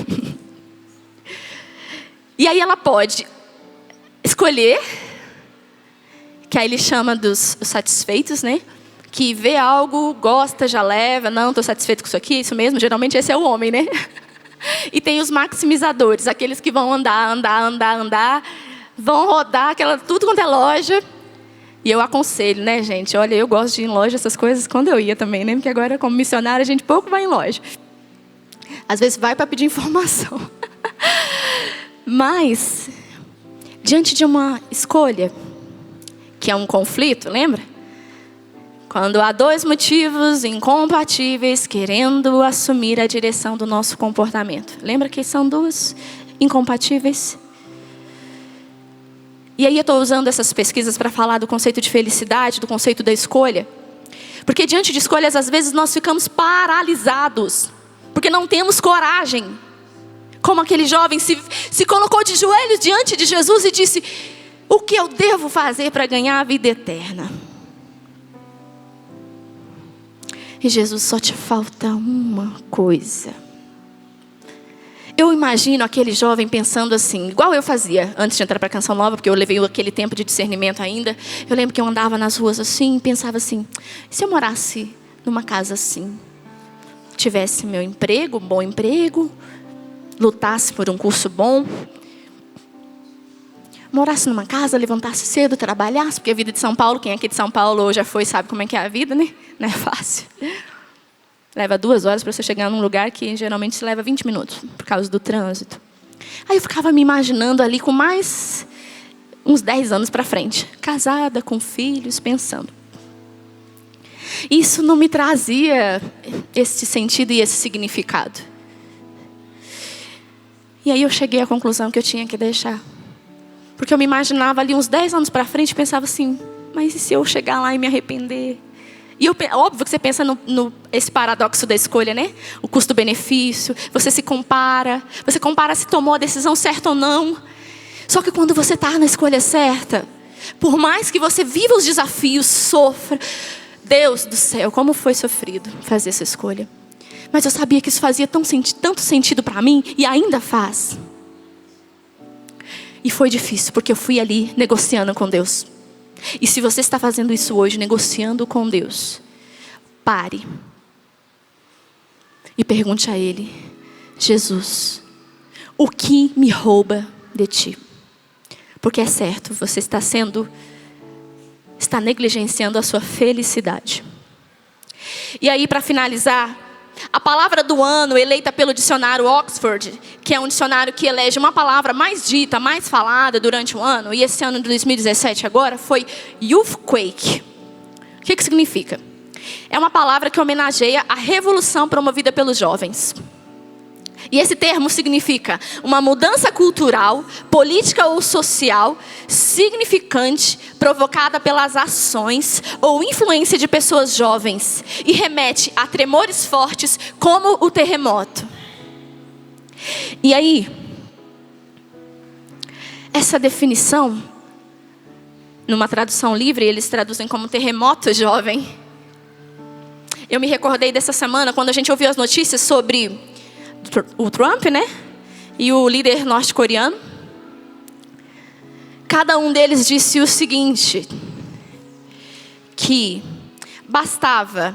E aí ela pode escolher, que aí ele chama dos satisfeitos, né? Que vê algo, gosta, já leva, não, estou satisfeito com isso aqui, isso mesmo, geralmente esse é o homem, né? E tem os maximizadores, aqueles que vão andar, vão rodar tudo quanto é loja. E eu aconselho, né, gente? Olha, eu gosto de ir em loja, essas coisas, quando eu ia também, né? Porque agora, como missionária, a gente pouco vai em loja. Às vezes vai para pedir informação. Mas, diante de uma escolha, que é um conflito, lembra? Quando há dois motivos incompatíveis querendo assumir a direção do nosso comportamento. Lembra que são duas incompatíveis? E aí eu estou usando essas pesquisas para falar do conceito de felicidade, do conceito da escolha. Porque diante de escolhas, às vezes nós ficamos paralisados. Porque não temos coragem. Como aquele jovem se colocou de joelhos diante de Jesus e disse, o que eu devo fazer para ganhar a vida eterna? E Jesus, só te falta uma coisa. Eu imagino aquele jovem pensando assim, igual eu fazia antes de entrar para a Canção Nova, porque eu levei aquele tempo de discernimento ainda. Eu lembro que eu andava nas ruas assim, pensava assim, se eu morasse numa casa assim, tivesse meu emprego, um bom emprego, lutasse por um curso bom, morasse numa casa, levantasse cedo, trabalhasse, porque a vida de São Paulo, quem é aqui de São Paulo ou já foi, sabe como é que é a vida, né? Não é fácil. Leva 2 horas para você chegar num lugar que geralmente se leva 20 minutos, por causa do trânsito. Aí eu ficava me imaginando ali com mais uns 10 anos para frente, casada, com filhos, pensando. Isso não me trazia esse sentido e esse significado. E aí eu cheguei à conclusão que eu tinha que deixar. Porque eu me imaginava ali uns 10 anos para frente e pensava assim, mas e se eu chegar lá e me arrepender? E óbvio que você pensa esse paradoxo da escolha, né? O custo-benefício, você compara se tomou a decisão certa ou não. Só que quando você está na escolha certa, por mais que você viva os desafios, sofra, Deus do céu, como foi sofrido fazer essa escolha. Mas eu sabia que isso fazia tanto sentido para mim e ainda faz. E foi difícil, porque eu fui ali negociando com Deus. E se você está fazendo isso hoje, negociando com Deus, pare e pergunte a Ele, Jesus, o que me rouba de Ti? Porque é certo, você está negligenciando a sua felicidade. E aí, para finalizar, a palavra do ano eleita pelo dicionário Oxford, que é um dicionário que elege uma palavra mais dita, mais falada durante o ano, e esse ano de 2017 agora, foi Youthquake. O que significa? É uma palavra que homenageia a revolução promovida pelos jovens. E esse termo significa uma mudança cultural, política ou social, significante, provocada pelas ações ou influência de pessoas jovens, e remete a tremores fortes como o terremoto. E aí, essa definição, numa tradução livre, eles traduzem como terremoto jovem. Eu me recordei dessa semana, quando a gente ouviu as notícias sobre o Trump, né? E o líder norte-coreano. Cada um deles disse o seguinte, que bastava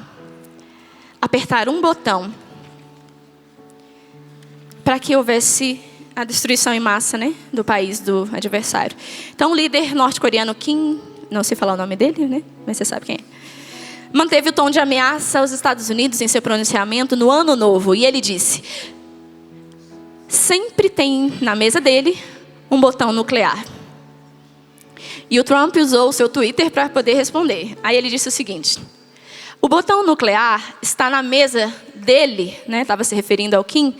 apertar um botão para que houvesse a destruição em massa, né, do país do adversário. Então o líder norte-coreano Kim, não sei falar o nome dele, né, mas você sabe quem é, manteve o tom de ameaça aos Estados Unidos em seu pronunciamento no Ano Novo. E ele disse, sempre tem na mesa dele um botão nuclear. E o Trump usou o seu Twitter para poder responder. Aí ele disse o seguinte, o botão nuclear está na mesa dele, né, estava se referindo ao Kim,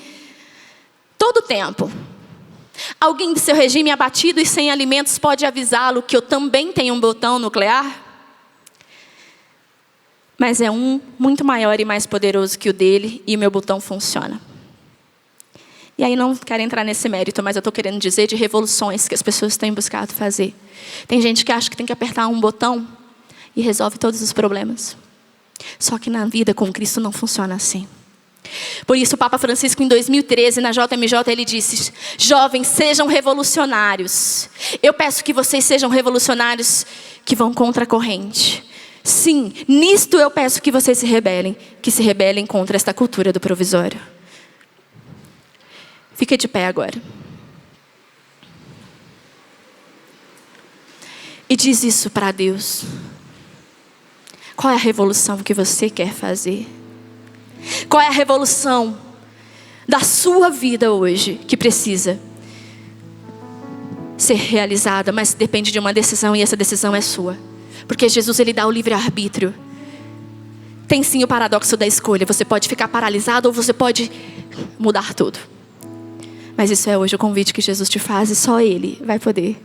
todo o tempo. Alguém de seu regime abatido e sem alimentos pode avisá-lo que eu também tenho um botão nuclear? Mas é um muito maior e mais poderoso que o dele, e o meu botão funciona. E aí não quero entrar nesse mérito, mas eu estou querendo dizer de revoluções que as pessoas têm buscado fazer. Tem gente que acha que tem que apertar um botão e resolve todos os problemas. Só que na vida com Cristo não funciona assim. Por isso o Papa Francisco em 2013 na JMJ ele disse, jovens, sejam revolucionários. Eu peço que vocês sejam revolucionários que vão contra a corrente. Sim, nisto eu peço que vocês se rebelem contra esta cultura do provisório. Fica de pé agora. E diz isso para Deus. Qual é a revolução que você quer fazer? Qual é a revolução da sua vida hoje que precisa ser realizada, mas depende de uma decisão e essa decisão é sua? Porque Jesus ele dá o livre-arbítrio. Tem sim o paradoxo da escolha. Você pode ficar paralisado ou você pode mudar tudo. Mas isso é hoje o convite que Jesus te faz e só Ele vai poder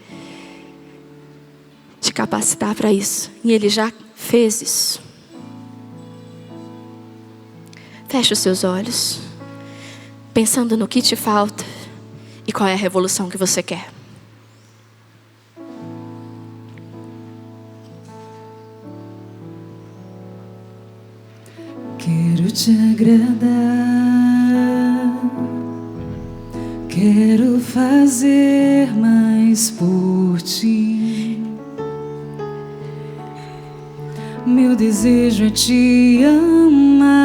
te capacitar para isso. E Ele já fez isso. Feche os seus olhos, pensando no que te falta e qual é a revolução que você quer. Quero te agradar, quero fazer mais por ti. Meu desejo é te amar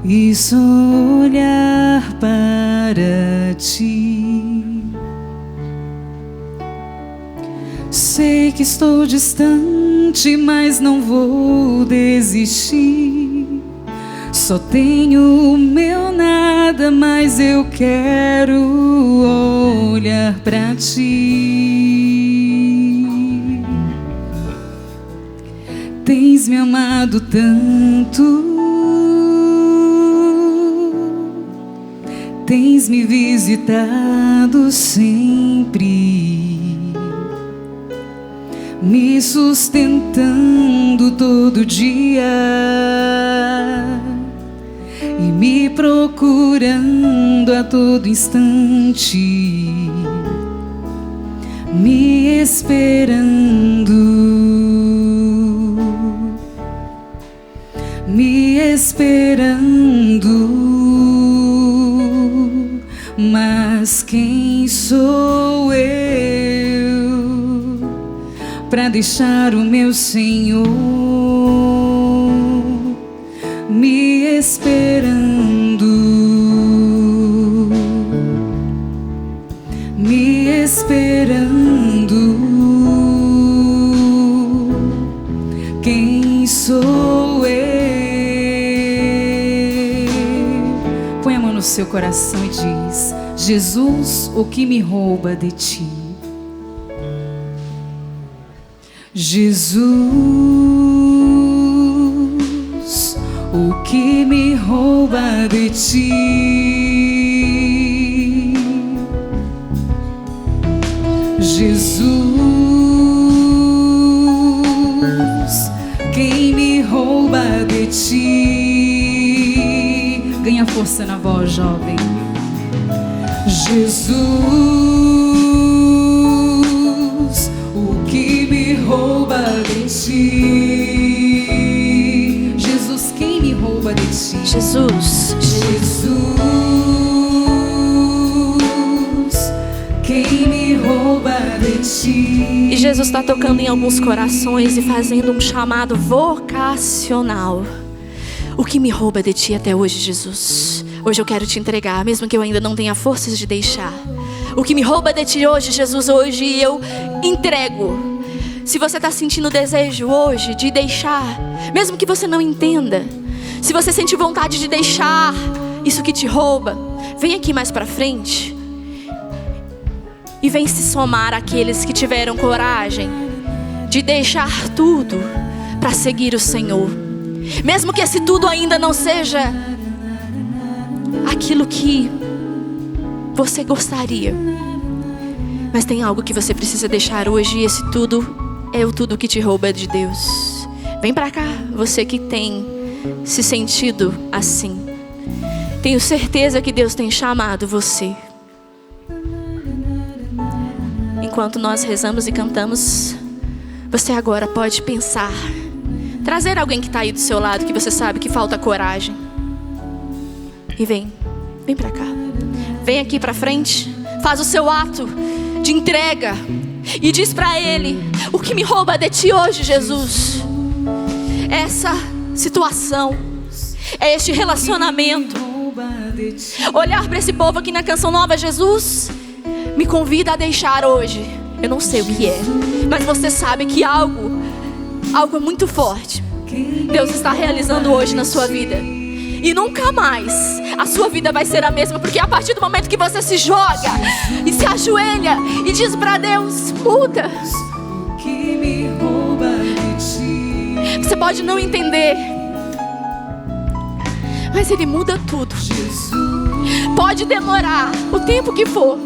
e só olhar para ti. Sei que estou distante, mas não vou desistir. Só tenho o meu nada, mas eu quero olhar pra ti. Tens me amado tanto, tens me visitado sempre, me sustentando todo dia e me procurando a todo instante, me esperando, me esperando. Mas quem sou eu para deixar o meu Senhor me esperando, me esperando? Quem sou eu? Põe a mão no seu coração e diz: Jesus, o que me rouba de ti? Jesus, o que me rouba de ti? Jesus, quem me rouba de ti? Ganha força na voz, jovem. Jesus, o que me rouba de ti. Jesus, quem me rouba de ti? Jesus, Jesus, quem me rouba de ti. E Jesus está tocando em alguns corações e fazendo um chamado vocacional. O que me rouba de ti até hoje, Jesus? Hoje eu quero te entregar, mesmo que eu ainda não tenha forças de deixar. O que me rouba de ti hoje, Jesus, hoje eu entrego. Se você está sentindo desejo hoje de deixar, mesmo que você não entenda, se você sente vontade de deixar isso que te rouba, vem aqui mais para frente e vem se somar àqueles que tiveram coragem de deixar tudo para seguir o Senhor. Mesmo que esse tudo ainda não seja aquilo que você gostaria, mas tem algo que você precisa deixar hoje, e esse tudo é o tudo que te rouba de Deus. Vem pra cá, você que tem se sentido assim. Tenho certeza que Deus tem chamado você. Enquanto nós rezamos e cantamos, você agora pode pensar, trazer alguém que está aí do seu lado, que você sabe que falta coragem. E vem pra cá. Vem aqui pra frente, faz o seu ato de entrega e diz pra Ele: o que me rouba de ti hoje, Jesus? Essa situação, é este relacionamento. Olhar para esse povo aqui na Canção Nova, Jesus me convida a deixar hoje. Eu não sei o que é, mas você sabe que algo muito forte Deus está realizando hoje na sua vida. E nunca mais a sua vida vai ser a mesma, porque a partir do momento que você se joga e se ajoelha e diz para Deus: muda. Você pode não entender, mas Ele muda tudo. Pode demorar o tempo que for,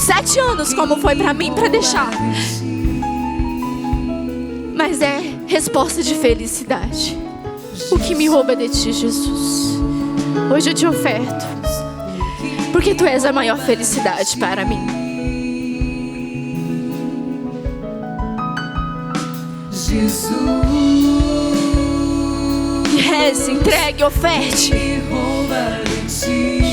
7 anos como foi para mim, para deixar, mas é resposta de felicidade. O que me rouba de ti, Jesus, hoje eu te oferto, porque tu és a maior felicidade para mim. Jesus, e reze, entregue, oferte. me rouba de ti.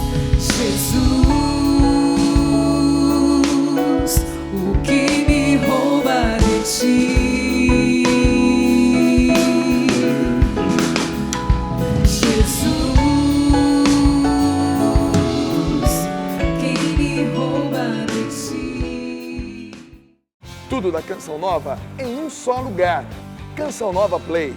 Jesus, o que me rouba de ti. Tudo da Canção Nova em um só lugar. Canção Nova Play.